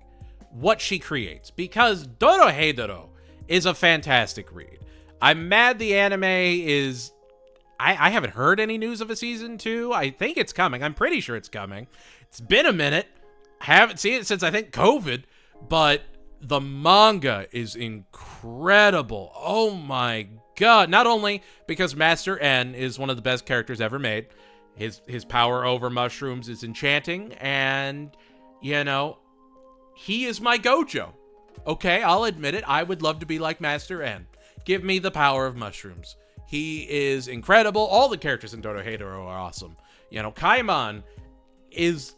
what she creates, because Dorohedoro is a fantastic read. I'm mad the anime is, I haven't heard any news of a season 2. I think it's coming. I'm pretty sure it's coming. It's been a minute. I haven't seen it since, I think, COVID, but the manga is incredible. Oh my god. Not only because Master N is one of the best characters ever made, his power over mushrooms is enchanting, and, you know, he is my Gojo. Okay, I'll admit it. I would love to be like Master N. Give me the power of mushrooms. He is incredible. All the characters in Dorohedoro are awesome. You know, Kaiman is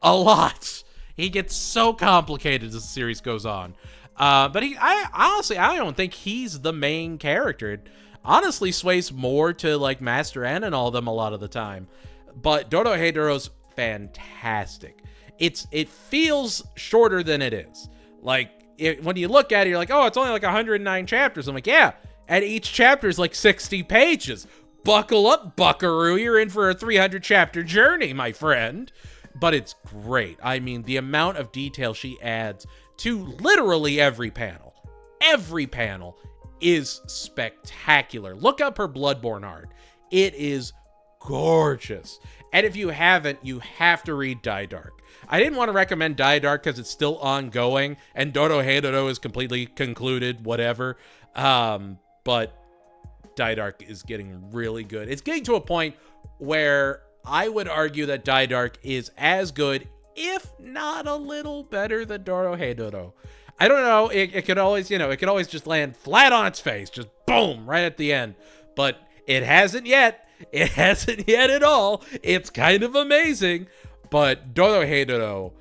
a lot. He gets so complicated as the series goes on. But I honestly don't think he's the main character. It honestly sways more to like Master N and all them a lot of the time. But Dorohedoro's fantastic. It feels shorter than it is. Like, when you look at it, you're like, oh, it's only like 109 chapters. I'm like, yeah, and each chapter is like 60 pages. Buckle up, buckaroo. You're in for a 300 chapter journey, my friend. But it's great. I mean, the amount of detail she adds to literally every panel. Every panel is spectacular. Look up her Bloodborne art. It is gorgeous. And if you haven't, you have to read Die Dark. I didn't want to recommend Die Dark because it's still ongoing, and Dorohedoro is completely concluded, whatever. But Die Dark is getting really good. It's getting to a point where I would argue that Die Dark is as good, if not a little better than Dorohedoro. I don't know. It could always, it could always just land flat on its face, just boom, right at the end. But it hasn't yet. It hasn't yet at all. It's kind of amazing. But Dorohedoro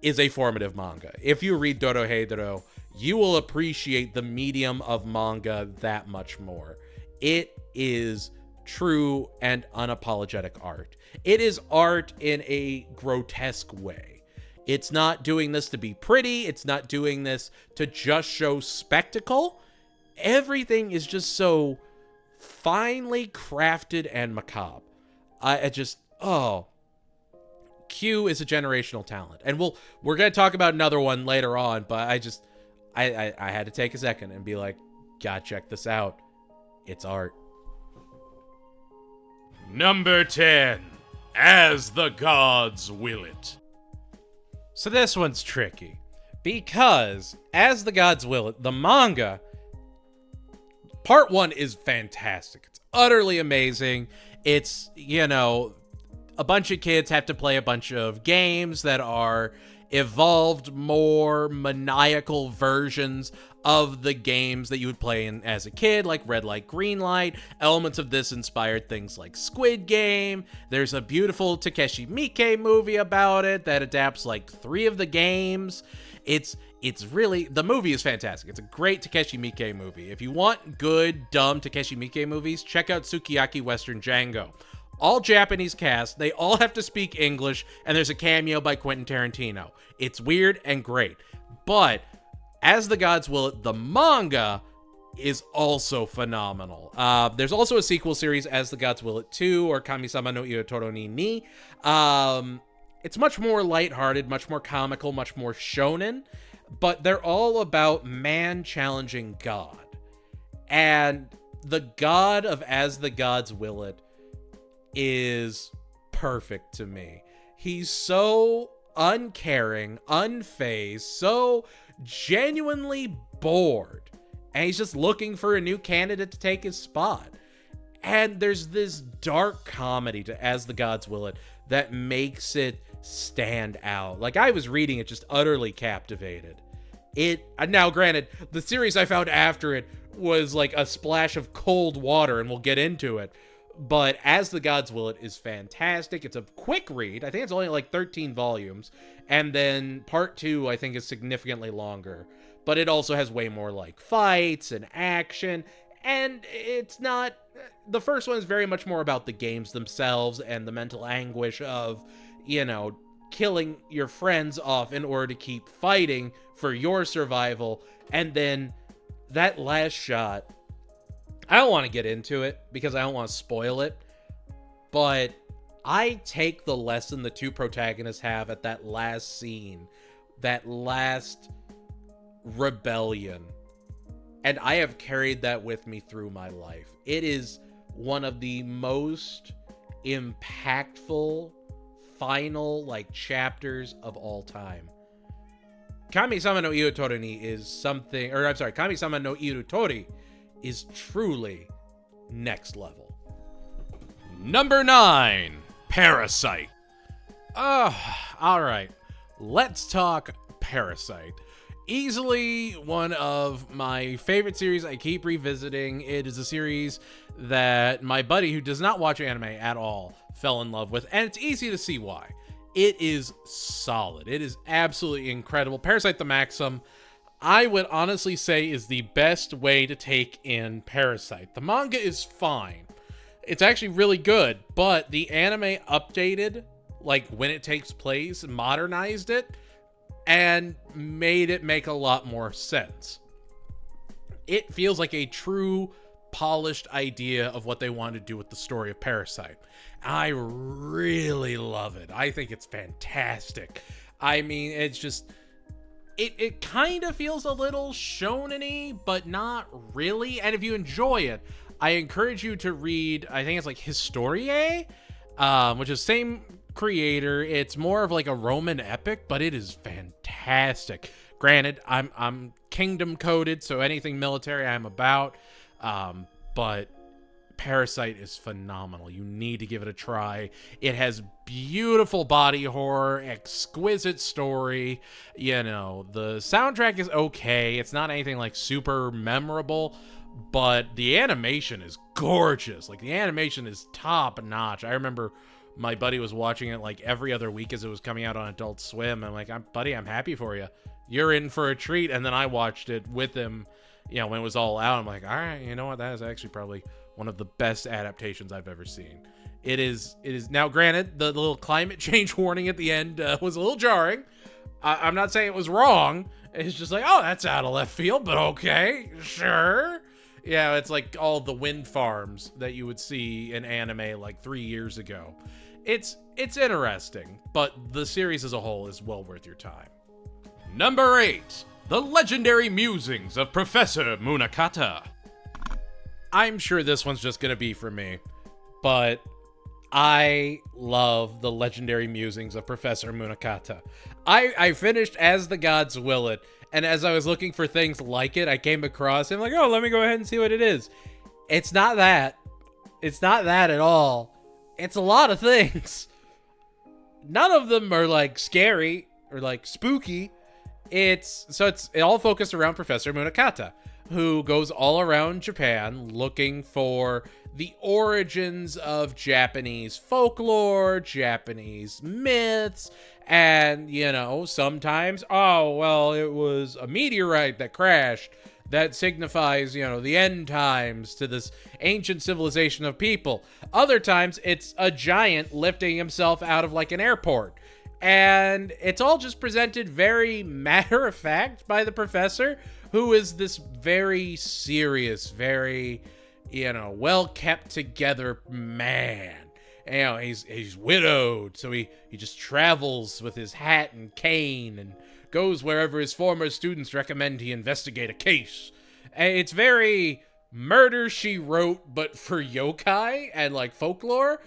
is a formative manga. If you read Dorohedoro, you will appreciate the medium of manga that much more. It is true and unapologetic art. It is art in a grotesque way. It's not doing this to be pretty. It's not doing this to just show spectacle. Everything is just so finely crafted and macabre. Q is a generational talent. And we're going to talk about another one later on, but I had to take a second and be like, gotta check this out. It's art. Number 10, As the Gods Will It. So this one's tricky, because As the Gods Will It, the manga, part 1 is fantastic. It's utterly amazing. It's, a bunch of kids have to play a bunch of games that are evolved, more maniacal versions of the games that you would play in as a kid, like Red Light, Green Light. Elements of this inspired things like Squid Game. There's a beautiful Takeshi Miike movie about it that adapts like 3 of the games. It's really, the movie is fantastic. It's a great Takeshi Miike movie. If you want good, dumb Takeshi Miike movies, check out Sukiyaki Western Django. All Japanese cast, they all have to speak English, and there's a cameo by Quentin Tarantino. It's weird and great. But As the Gods Will It, the manga is also phenomenal. There's also a sequel series, As the Gods Will It 2, or Kamisama no Iotoro ni. It's much more lighthearted, much more comical, much more shonen, but they're all about man challenging God. And the god of As the Gods Will It is perfect to me. He's so uncaring, unfazed, so genuinely bored, and he's just looking for a new candidate to take his spot. And there's this dark comedy to As the Gods Will It that makes it stand out. Like, I was reading it just utterly captivated. Now granted, the series I found after it was like a splash of cold water, and we'll get into it. But As the Gods Will It is fantastic. It's a quick read. I think it's only like 13 volumes. And then part 2, I think, is significantly longer. But it also has way more like fights and action. And it's not... The first one is very much more about the games themselves and the mental anguish of, killing your friends off in order to keep fighting for your survival. And then that last shot I don't want to get into it because I don't want to spoil it, but I take the lesson the two protagonists have at that last scene, that last rebellion, and I have carried that with me through my life. It is one of the most impactful final like chapters of all time. Kami-sama no Irutori is something, or I'm sorry, Kami-sama no Irutori is truly next level. Number 9, Parasite. All right. Let's talk Parasite. Easily one of my favorite series I keep revisiting. It is a series that my buddy, who does not watch anime at all, fell in love with, and it's easy to see why. It is solid. It is absolutely incredible. Parasite the Maxim, I would honestly say, is the best way to take in Parasite. The manga is fine. It's actually really good, but the anime updated, like when it takes place, modernized it, and made it make a lot more sense. It feels like a true polished idea of what they wanted to do with the story of Parasite. I really love it. I think it's fantastic. I mean, it's just, it kind of feels a little shonen-y, but not really. And if you enjoy it, I encourage you to read, I think it's like Historiae, which is same creator. It's more of like a Roman epic, but it is fantastic. Granted, I'm kingdom coded, so anything military I'm about, but Parasite is phenomenal. You need to give it a try. It has beautiful body horror, exquisite story. You know, the soundtrack is okay. It's not anything like super memorable, but the animation is gorgeous. Like, the animation is top notch. I remember my buddy was watching it like every other week as it was coming out on Adult Swim. I'm like, buddy, I'm happy for you. You're in for a treat. And then I watched it with him, you know, when it was all out. I'm like, all right, you know what? That is actually probably one of the best adaptations I've ever seen. It is now, granted, the little climate change warning at the end was a little jarring. I'm not saying it was wrong. It's just like, oh, that's out of left field, but okay, sure. Yeah, it's like all the wind farms that you would see in anime like 3 years ago. It's interesting, but the series as a whole is well worth your time. Number 8, The Legendary Musings of Professor Munakata. I'm sure this one's just gonna be for me, but I love The Legendary Musings of Professor Munakata. I finished As the Gods Will It, and as I was looking for things like it, I came across him like, oh, let me go ahead and see what it is. It's not that. It's not that at all. It's a lot of things. None of them are like scary or like spooky. It's all focused around Professor Munakata, who goes all around Japan looking for the origins of Japanese folklore, Japanese myths, and, you know, sometimes, oh, well, it was a meteorite that crashed that signifies, you know, the end times to this ancient civilization of people. Other times, it's a giant lifting himself out of, like, an airport. And it's all just presented very matter-of-fact by the professor, who is this very serious, very, you know, well-kept-together man. You know, he's widowed, so he just travels with his hat and cane and goes wherever his former students recommend he investigate a case. And it's very Murder, She Wrote, but for yokai and, like, folklore.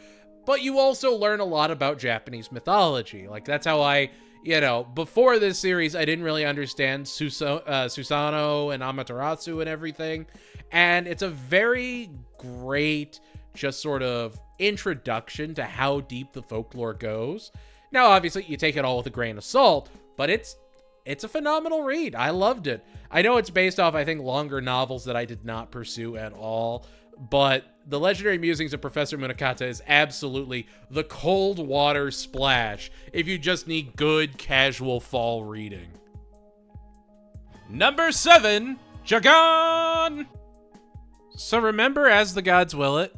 But you also learn a lot about Japanese mythology. Like, that's how I, you know, before this series, I didn't really understand Susanoo and Amaterasu and everything. And it's a very great, just sort of introduction to how deep the folklore goes. Now, obviously, you take it all with a grain of salt, but it's a phenomenal read. I loved it. I know it's based off, I think, longer novels that I did not pursue at all, but The Legendary Musings of Professor Munakata is absolutely the cold water splash if you just need good, casual fall reading. Number 7, Jagon! So remember As the Gods Will It?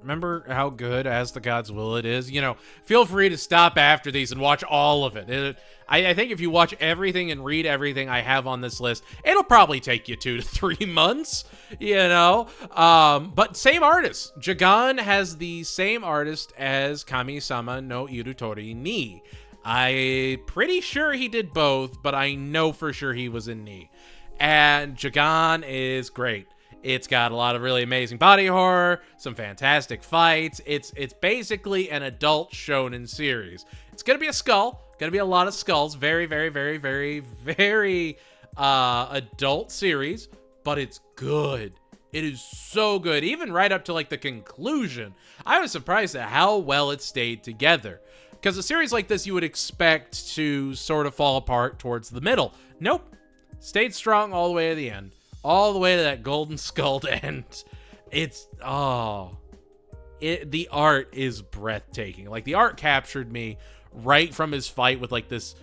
Remember how good As the Gods Will it is? You know, feel free to stop after these and watch all of it. I think if you watch everything and read everything I have on this list, it'll probably take you 2 to 3 months, you know? But same artist. Jagon has the same artist as Kami-sama no Irutori ni. I'm pretty sure he did both, but I know for sure he was in Ni. And Jagon is great. It's got a lot of really amazing body horror, some fantastic fights. It's basically an adult shonen series. It's gonna be a skull, gonna be a lot of skulls. Very, very, very, very, very adult series, but it's good. It is so good, even right up to like the conclusion. I was surprised at how well it stayed together. Because a series like this, you would expect to sort of fall apart towards the middle. Nope. Stayed strong all the way to the end. All the way to that golden skull end. It's, the art is breathtaking. Like, the art captured me right from his fight with, like, this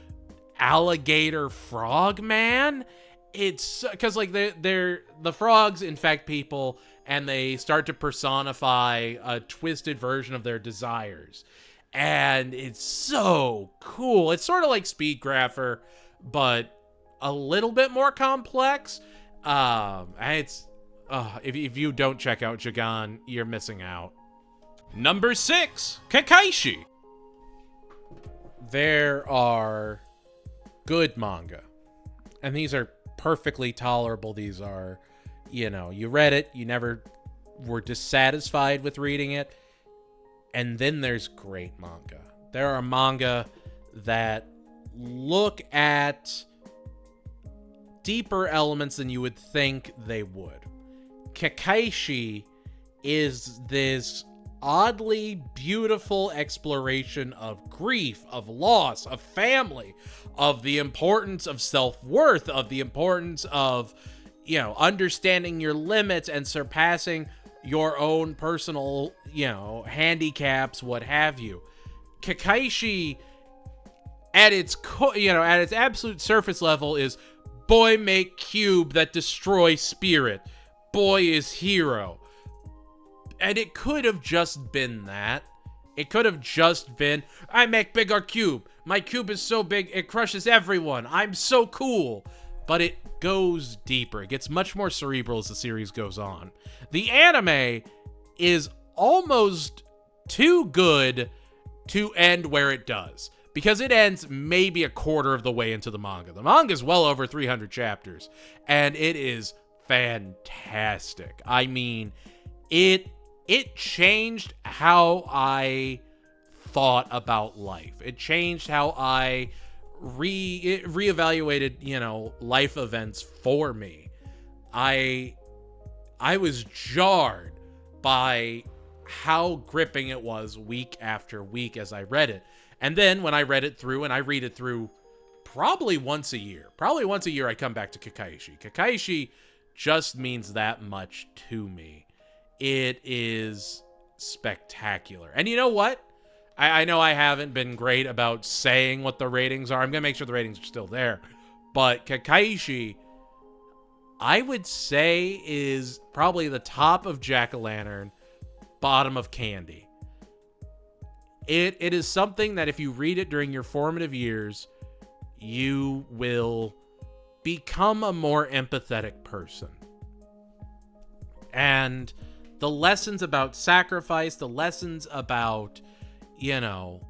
alligator frog man. It's, because, like, the frogs infect people, and they start to personify a twisted version of their desires. And it's so cool. It's sort of like Speed Grapher, but a little bit more complex. If you don't check out Jagon, you're missing out. Number 6, Kakashi. There are good manga, and these are perfectly tolerable. These are, you know, you read it, you never were dissatisfied with reading it. And then there's great manga. There are manga that look at deeper elements than you would think they would. Kakashi is this oddly beautiful exploration of grief, of loss, of family, of the importance of self-worth, of the importance of, you know, understanding your limits and surpassing your own personal, you know, handicaps, what have you. Kakashi, at its at its absolute surface level, is boy make cube that destroy spirit. Boy is hero. And it could have just been that. It could have just been, I make bigger cube. My cube is so big, it crushes everyone. I'm so cool. But it goes deeper. It gets much more cerebral as the series goes on. The anime is almost too good to end where it does, because it ends maybe a quarter of the way into the manga. The manga is well over 300 chapters, and it is fantastic. I mean, it changed how I thought about life. It changed how I reevaluated, you know, life events for me. I was jarred by how gripping it was week after week as I read it. And then when I read it through, and I read it through probably once a year I come back to Kakashi. Kakashi just means that much to me. It is spectacular. And you know what? I know I haven't been great about saying what the ratings are. I'm going to make sure the ratings are still there. But Kakashi, I would say, is probably the top of Jack-o'-lantern, bottom of Candy. It is something that if you read it during your formative years, you will become a more empathetic person. And the lessons about sacrifice, the lessons about, you know,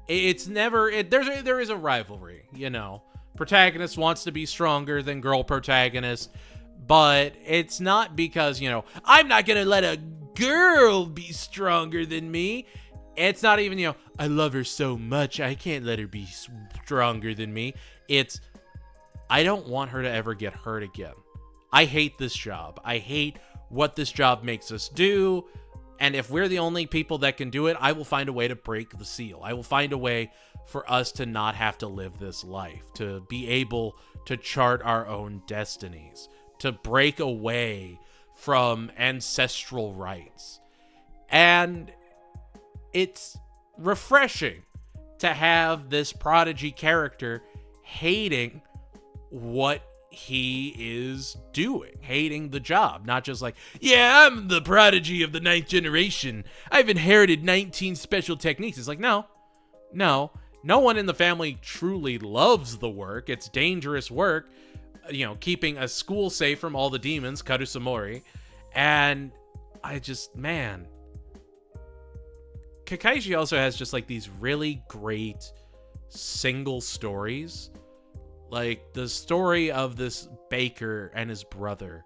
there is a rivalry, you know. Protagonist wants to be stronger than girl protagonist, but it's not because, you know, I'm not gonna let a girl be stronger than me. It's not even, you know, I love her so much, I can't let her be stronger than me. It's, I don't want her to ever get hurt again. I hate this job. I hate what this job makes us do. And if we're the only people that can do it, I will find a way to break the seal. I will find a way for us to not have to live this life, to be able to chart our own destinies, to break away from ancestral rights. And it's refreshing to have this prodigy character hating what he is doing, hating the job, not just like, yeah, I'm the prodigy of the 9th generation. I've inherited 19 special techniques. It's like, no one in the family truly loves the work. It's dangerous work, keeping a school safe from all the demons, Karusamori. And Kakashi also has just like these really great single stories. Like the story of this baker and his brother.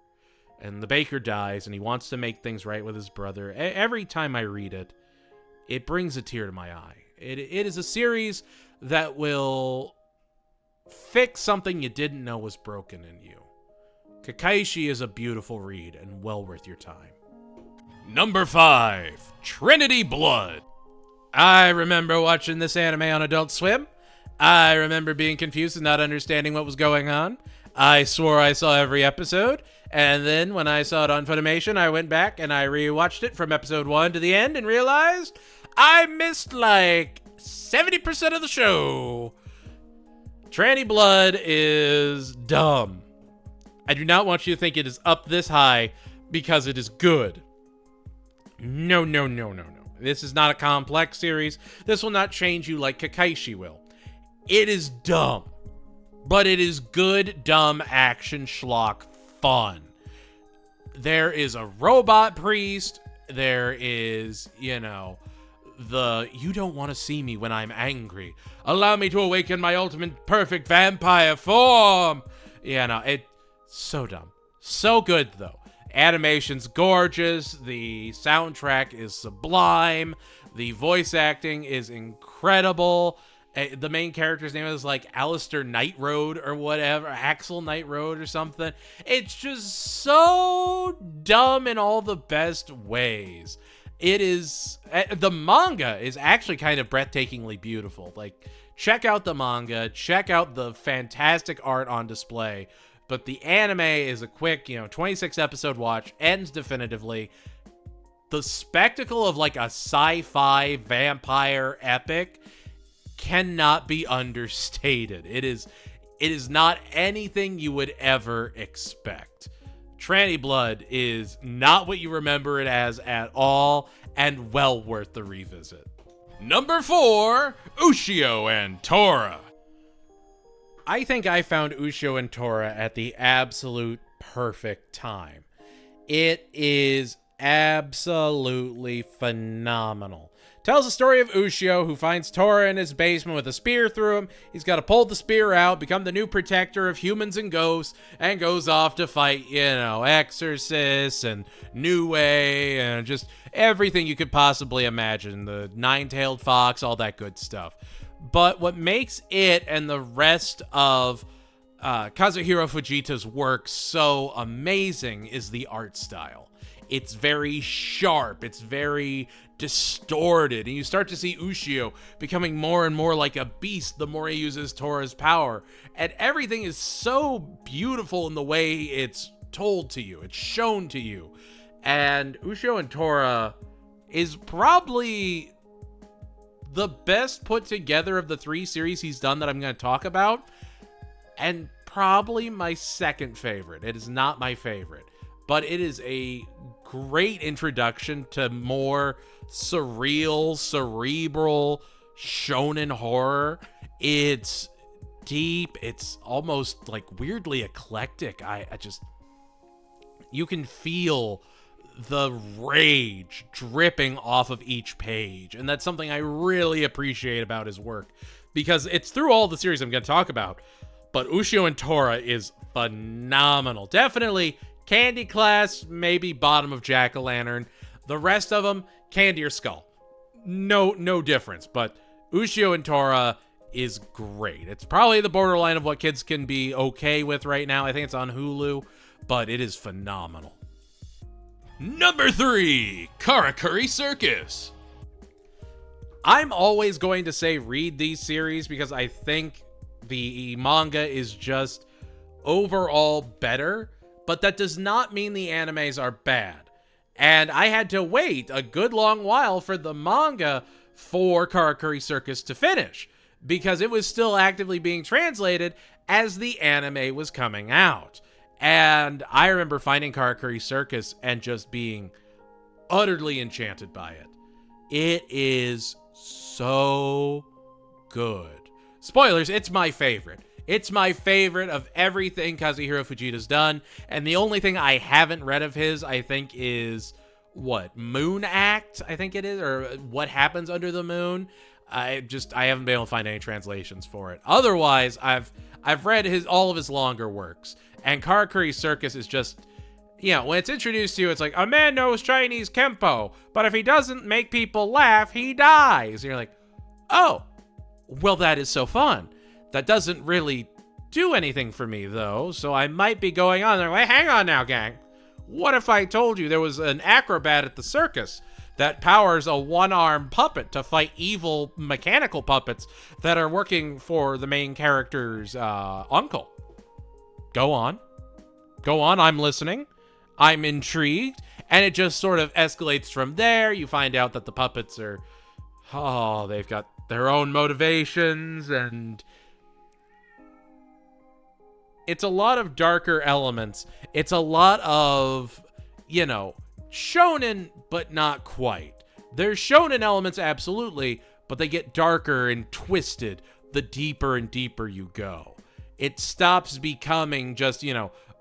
And the baker dies and he wants to make things right with his brother. Every time I read it, it brings a tear to my eye. It is a series that will fix something you didn't know was broken in you. Kakashi is a beautiful read and well worth your time. Number 5, Trinity Blood. I remember watching this anime on Adult Swim. I remember being confused and not understanding what was going on. I swore I saw every episode, and then when I saw it on Funimation, I went back and I rewatched it from episode 1 to the end and realized I missed like 70% of the show. Trinity Blood is dumb. I do not want you to think it is up this high because it is good. No. This is not a complex series. This will not change you like Kakashi will. It is dumb, but it is good, dumb action schlock fun. There is a robot priest. There is, you don't want to see me when I'm angry. Allow me to awaken my ultimate perfect vampire form. It's so dumb. So good, though. Animation's gorgeous. The soundtrack is sublime. The voice acting is incredible. The main character's name is like Alistair Nightroad or whatever, Axel Nightroad or something. It's just so dumb in all the best ways. It is, the manga is actually kind of breathtakingly beautiful. Like, check out the manga, check out the fantastic art on display. But the anime is a quick, 26 episode watch, ends definitively. The spectacle of like a sci-fi vampire epic cannot be understated. It is not anything you would ever expect. Trinity Blood is not what you remember it as at all, and well worth the revisit. Number 4, Ushio and Tora. I think I found Ushio and Tora at the absolute perfect time. It is absolutely phenomenal. Tells the story of Ushio, who finds Tora in his basement with a spear through him. He's got to pull the spear out, become the new protector of humans and ghosts, and goes off to fight, exorcists and New Way and just everything you could possibly imagine. The nine-tailed fox, all that good stuff. But what makes it and the rest of Kazuhiro Fujita's work so amazing is the art style. It's very sharp. It's very distorted. And you start to see Ushio becoming more and more like a beast the more he uses Tora's power. And everything is so beautiful in the way it's told to you. It's shown to you. And Ushio and Tora is probably the best put together of the 3 series he's done that I'm going to talk about. And probably my second favorite. It is not my favorite. But it is a great introduction to more surreal, cerebral shonen horror. It's deep. It's almost like weirdly eclectic. You can feel the rage dripping off of each page. And that's something I really appreciate about his work, because it's through all the series I'm going to talk about. But Ushio and Tora is phenomenal. Definitely Candy Class, maybe bottom of Jack-o'-lantern. The rest of them, Candy or Skull. No difference. But Ushio and Tora is great. It's probably the borderline of what kids can be okay with right now. I think it's on Hulu, but it is phenomenal. Number 3, Karakuri Circus. I'm always going to say read these series because I think the manga is just overall better. But that does not mean the animes are bad. And I had to wait a good long while for the manga for Karakuri Circus to finish, because it was still actively being translated as the anime was coming out. And I remember finding Karakuri Circus and just being utterly enchanted by it. It is so good. Spoilers, it's my favorite. It's my favorite of everything Kazuhiro Fujita's done. And the only thing I haven't read of his, I think, is Moon Act, I think it is, or What Happens Under the Moon. I haven't been able to find any translations for it. Otherwise, I've read all of his longer works. And Karakuri Circus is just, when it's introduced to you, it's like, a man knows Chinese Kempo, but if he doesn't make people laugh, he dies. And you're like, oh, well, that is so fun. That doesn't really do anything for me, though, so I might be going on there. Wait, hang on now, gang. What if I told you there was an acrobat at the circus that powers a one-armed puppet to fight evil mechanical puppets that are working for the main character's uncle? Go on, I'm listening. I'm intrigued. And it just sort of escalates from there. You find out that the puppets are, they've got their own motivations, and it's a lot of darker elements. It's a lot of, shonen, but not quite. There's shonen elements, absolutely, but they get darker and twisted the deeper and deeper you go. It stops becoming just,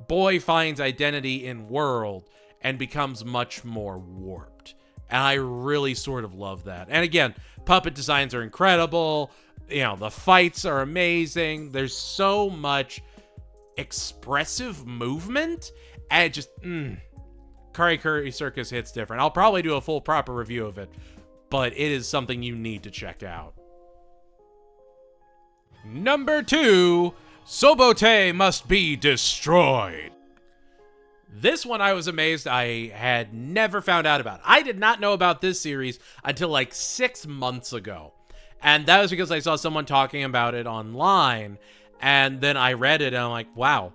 boy finds identity in world and becomes much more warped. And I really sort of love that. And again, puppet designs are incredible. The fights are amazing. There's so much expressive movement, and it just, Karakuri Circus hits different. I'll probably do a full proper review of it, but it is something you need to check out. Number 2, Sobote Must Be Destroyed. This one I was amazed I had never found out about. I did not know about this series until like 6 months ago. And that was because I saw someone talking about it online. And then I read it and I'm like, wow,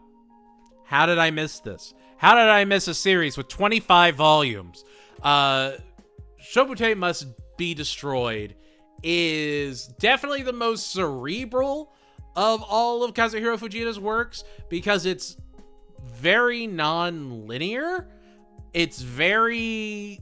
how did I miss this? How did I miss a series with 25 volumes? Sobote Must Be Destroyed is definitely the most cerebral of all of Kazuhiro Fujita's works because it's very non-linear. It's very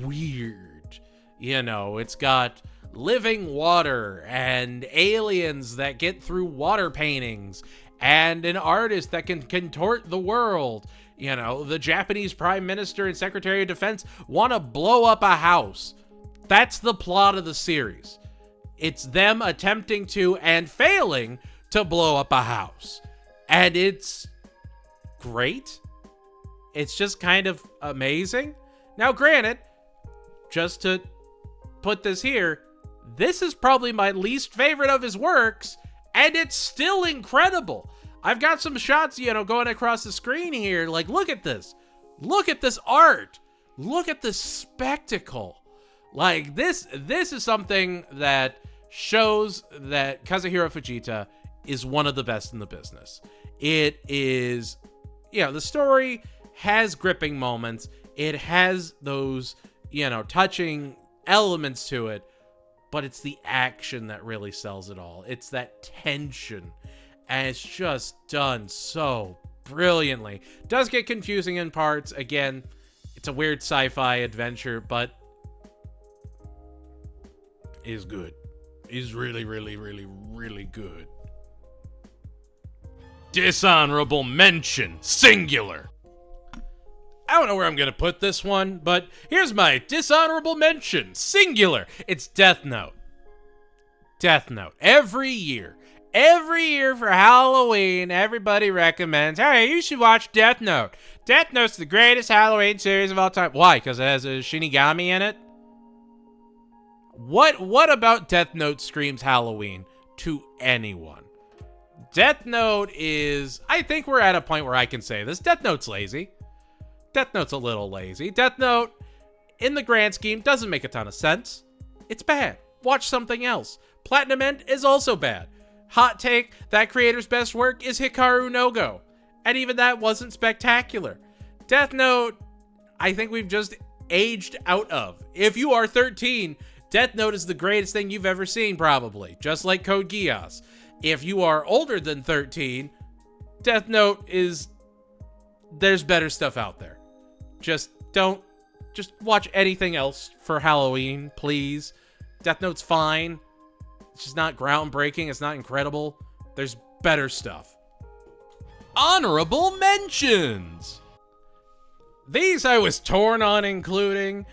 weird. It's got living water and aliens that get through water paintings and an artist that can contort the world. The Japanese Prime Minister and Secretary of Defense want to blow up a house. That's the plot of the series. It's them attempting to and failing to blow up a house. And it's great. It's just kind of amazing. Now, granted, just to put this here, this is probably my least favorite of his works, and it's still incredible. I've got some shots, going across the screen here. Like, look at this. Look at this art. Look at this spectacle. Like, this is something that shows that Kazuhiro Fujita is one of the best in the business. It is, the story has gripping moments. It has those, touching elements to it, but it's the action that really sells it all. It's that tension, and it's just done so brilliantly. It does get confusing in parts. Again, it's a weird sci-fi adventure, but is good. Is really, really, really, really good. Dishonorable mention, singular. I don't know where I'm going to put this one, but here's my dishonorable mention, singular. It's Death Note. Death Note. Every year for Halloween, everybody recommends, hey, you should watch Death Note. Death Note's the greatest Halloween series of all time. Why? Because it has a Shinigami in it? What about Death Note screams Halloween to anyone? Death Note is, I think we're at a point where I can say this. Death Note's lazy. Death Note's a little lazy. Death Note, in the grand scheme, doesn't make a ton of sense. It's bad. Watch something else. Platinum End is also bad. Hot take, that creator's best work is Hikaru no Go. And even that wasn't spectacular. Death Note, I think we've just aged out of. If you are 13, Death Note is the greatest thing you've ever seen, probably. Just like Code Geass. If you are older than 13, Death Note is... There's better stuff out there. Just watch anything else for Halloween, please. Death Note's fine. It's just not groundbreaking. It's not incredible. There's better stuff. Honorable mentions. These I was torn on including.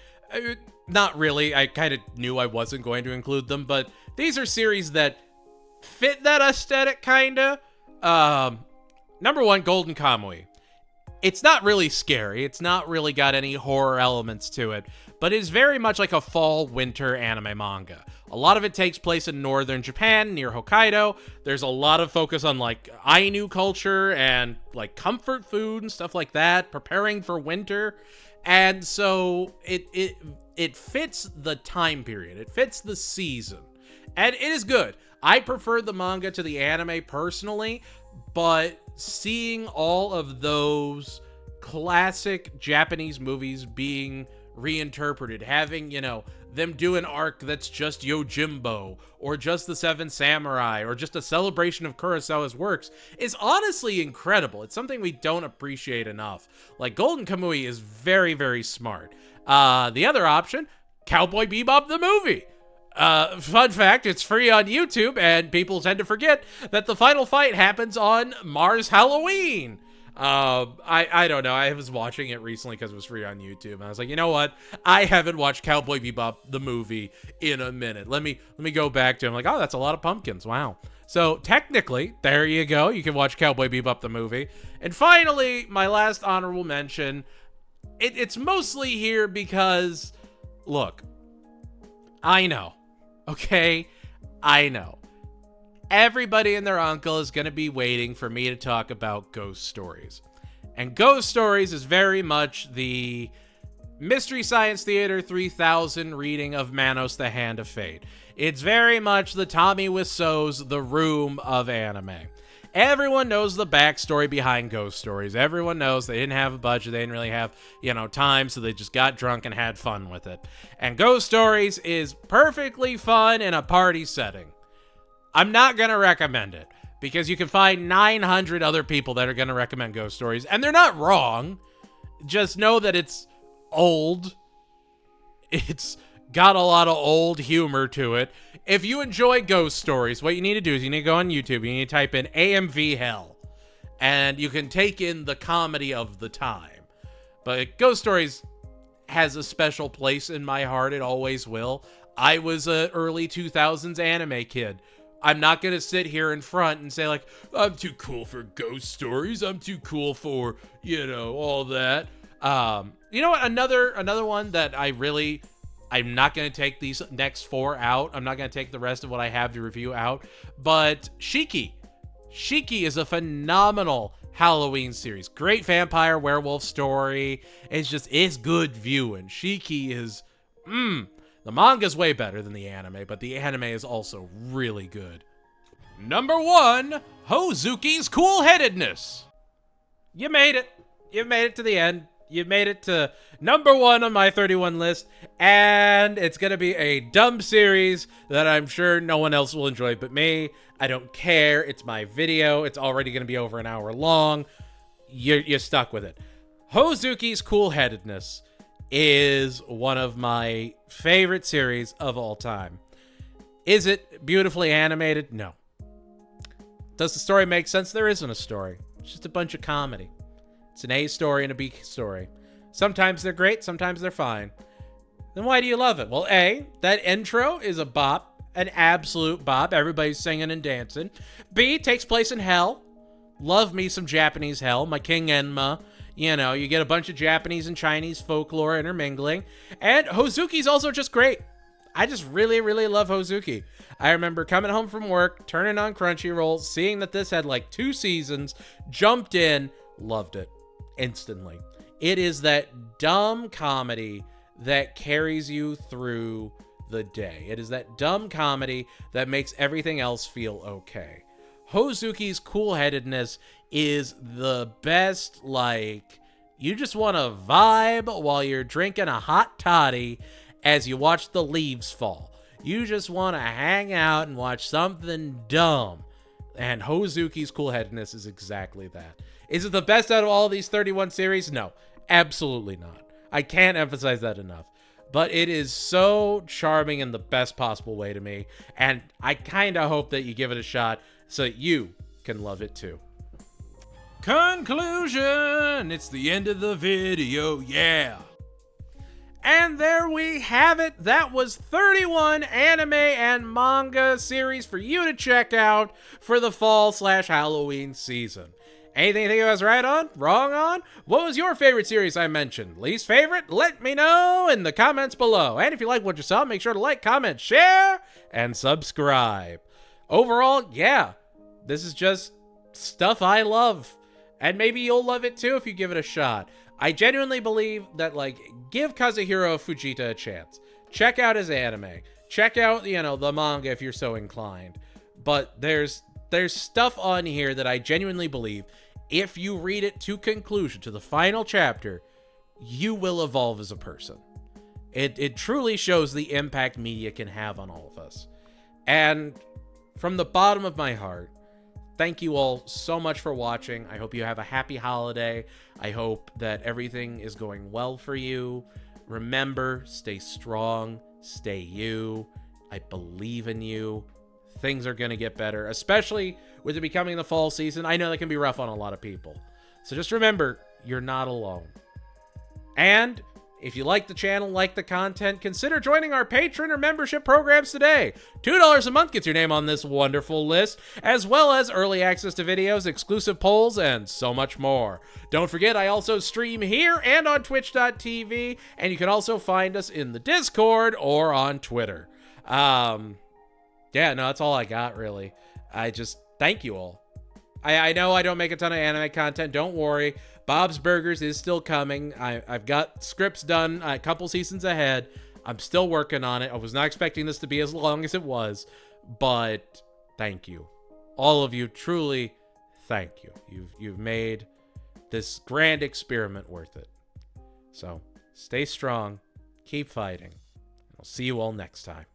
Not really. I kind of knew I wasn't going to include them, but these are series that fit that aesthetic, kinda. Number one, Golden Kamuy. It's not really scary. It's not really got any horror elements to it, but it's very much like a fall-winter anime manga. A lot of it takes place in northern Japan, near Hokkaido. There's a lot of focus on, like, Ainu culture and, like, comfort food and stuff like that, preparing for winter. And so it fits the time period. It fits the season. And it is good. I prefer the manga to the anime personally, but seeing all of those classic Japanese movies being reinterpreted, having, you know, them do an arc that's just Yojimbo, or just the Seven Samurai, or just a celebration of Kurosawa's works, is honestly incredible. It's something we don't appreciate enough. Like, Golden Kamuy is very, very smart. The other option, Cowboy Bebop the movie. Fun fact, it's free on YouTube, and people tend to forget that the final fight happens on Mars Halloween. I don't know. I was watching it recently because it was free on YouTube, and I was like, you know what? I haven't watched Cowboy Bebop the movie in a minute. Let me go back to it. I'm like, oh, that's a lot of pumpkins. Wow. So technically, there you go. You can watch Cowboy Bebop the movie. And finally, my last honorable mention. It's mostly here because, look, I know. Okay, I know. Everybody and their uncle is going to be waiting for me to talk about Ghost Stories. And Ghost Stories is very much the Mystery Science Theater 3000 reading of Manos the Hand of Fate. It's very much the Tommy Wiseau's The Room of anime. Everyone knows the backstory behind Ghost Stories. Everyone knows they didn't have a budget. They didn't really have, time, so they just got drunk and had fun with it. And Ghost Stories is perfectly fun in a party setting. I'm not going to recommend it because you can find 900 other people that are going to recommend Ghost Stories, and they're not wrong. Just know that it's old. It's got a lot of old humor to it. If you enjoy Ghost Stories, what you need to do is you need to go on YouTube. You need to type in AMV Hell, and you can take in the comedy of the time. But Ghost Stories has a special place in my heart. It always will. I was an early 2000s anime kid. I'm not going to sit here in front and say, like, I'm too cool for Ghost Stories. I'm too cool for, all that. You know what? Another one that I'm not going to take these next 4 out. I'm not going to take the rest of what I have to review out. But Shiki. Shiki is a phenomenal Halloween series. Great vampire werewolf story. It's good viewing. Shiki is, the manga's way better than the anime, but the anime is also really good. Number 1, Hozuki's cool-headedness. You made it. You made it to the end. You made it to number 1 on my 31 list, and it's going to be a dumb series that I'm sure no one else will enjoy but me. I don't care. It's my video. It's already going to be over an hour long. You're stuck with it. Hozuki's cool-headedness is one of my favorite series of all time. Is it beautifully animated? No. Does the story make sense? There isn't a story. It's just a bunch of comedy. It's an A story and a B story. Sometimes they're great, sometimes they're fine. Then why do you love it? Well, A, that intro is a bop, an absolute bop. Everybody's singing and dancing. B, takes place in hell. Love me some Japanese hell. My King Enma. You get a bunch of Japanese and Chinese folklore intermingling. And Hozuki's also just great. I just really, really love Hozuki. I remember coming home from work, turning on Crunchyroll, seeing that this had like 2 seasons, jumped in, loved it instantly. It is that dumb comedy that carries you through the day. It is that dumb comedy that makes everything else feel okay. Hozuki's cool-headedness is the best, you just want to vibe while you're drinking a hot toddy as you watch the leaves fall. You just want to hang out and watch something dumb. And Hozuki's cool-headedness is exactly that. Is it the best out of all of these 31 series? No, absolutely not. I can't emphasize that enough. But it is so charming in the best possible way to me. And I kind of hope that you give it a shot so that you can love it too. Conclusion! It's the end of the video, yeah! And there we have it. That was 31 anime and manga series for you to check out for the fall/Halloween season. Anything you think I was right on? Wrong on? What was your favorite series I mentioned? Least favorite? Let me know in the comments below. And if you like what you saw, make sure to like, comment, share, and subscribe. Overall, yeah, this is just stuff I love. And maybe you'll love it too if you give it a shot. I genuinely believe that, like, give Kazuhiro Fujita a chance. Check out his anime. Check out, the manga if you're so inclined. But there's stuff on here that I genuinely believe, if you read it to conclusion, to the final chapter, you will evolve as a person. It truly shows the impact media can have on all of us. And from the bottom of my heart, thank you all so much for watching. I hope you have a happy holiday. I hope that everything is going well for you. Remember, stay strong, stay you. I believe in you. Things are going to get better, especially with it becoming the fall season. I know that can be rough on a lot of people. So just remember, you're not alone. And if you like the channel, like the content, consider joining our Patreon or membership programs today. $2 a month gets your name on this wonderful list, as well as early access to videos, exclusive polls, and so much more. Don't forget, I also stream here and on twitch.tv, and you can also find us in the Discord or on Twitter. Yeah, no, that's all I got, really. I just thank you all. I know I don't make a ton of anime content. Don't worry. Bob's Burgers is still coming. I've got scripts done a couple seasons ahead. I'm still working on it. I was not expecting this to be as long as it was, but thank you. All of you, truly, thank you. You've made this grand experiment worth it. So, stay strong, keep fighting. I'll see you all next time.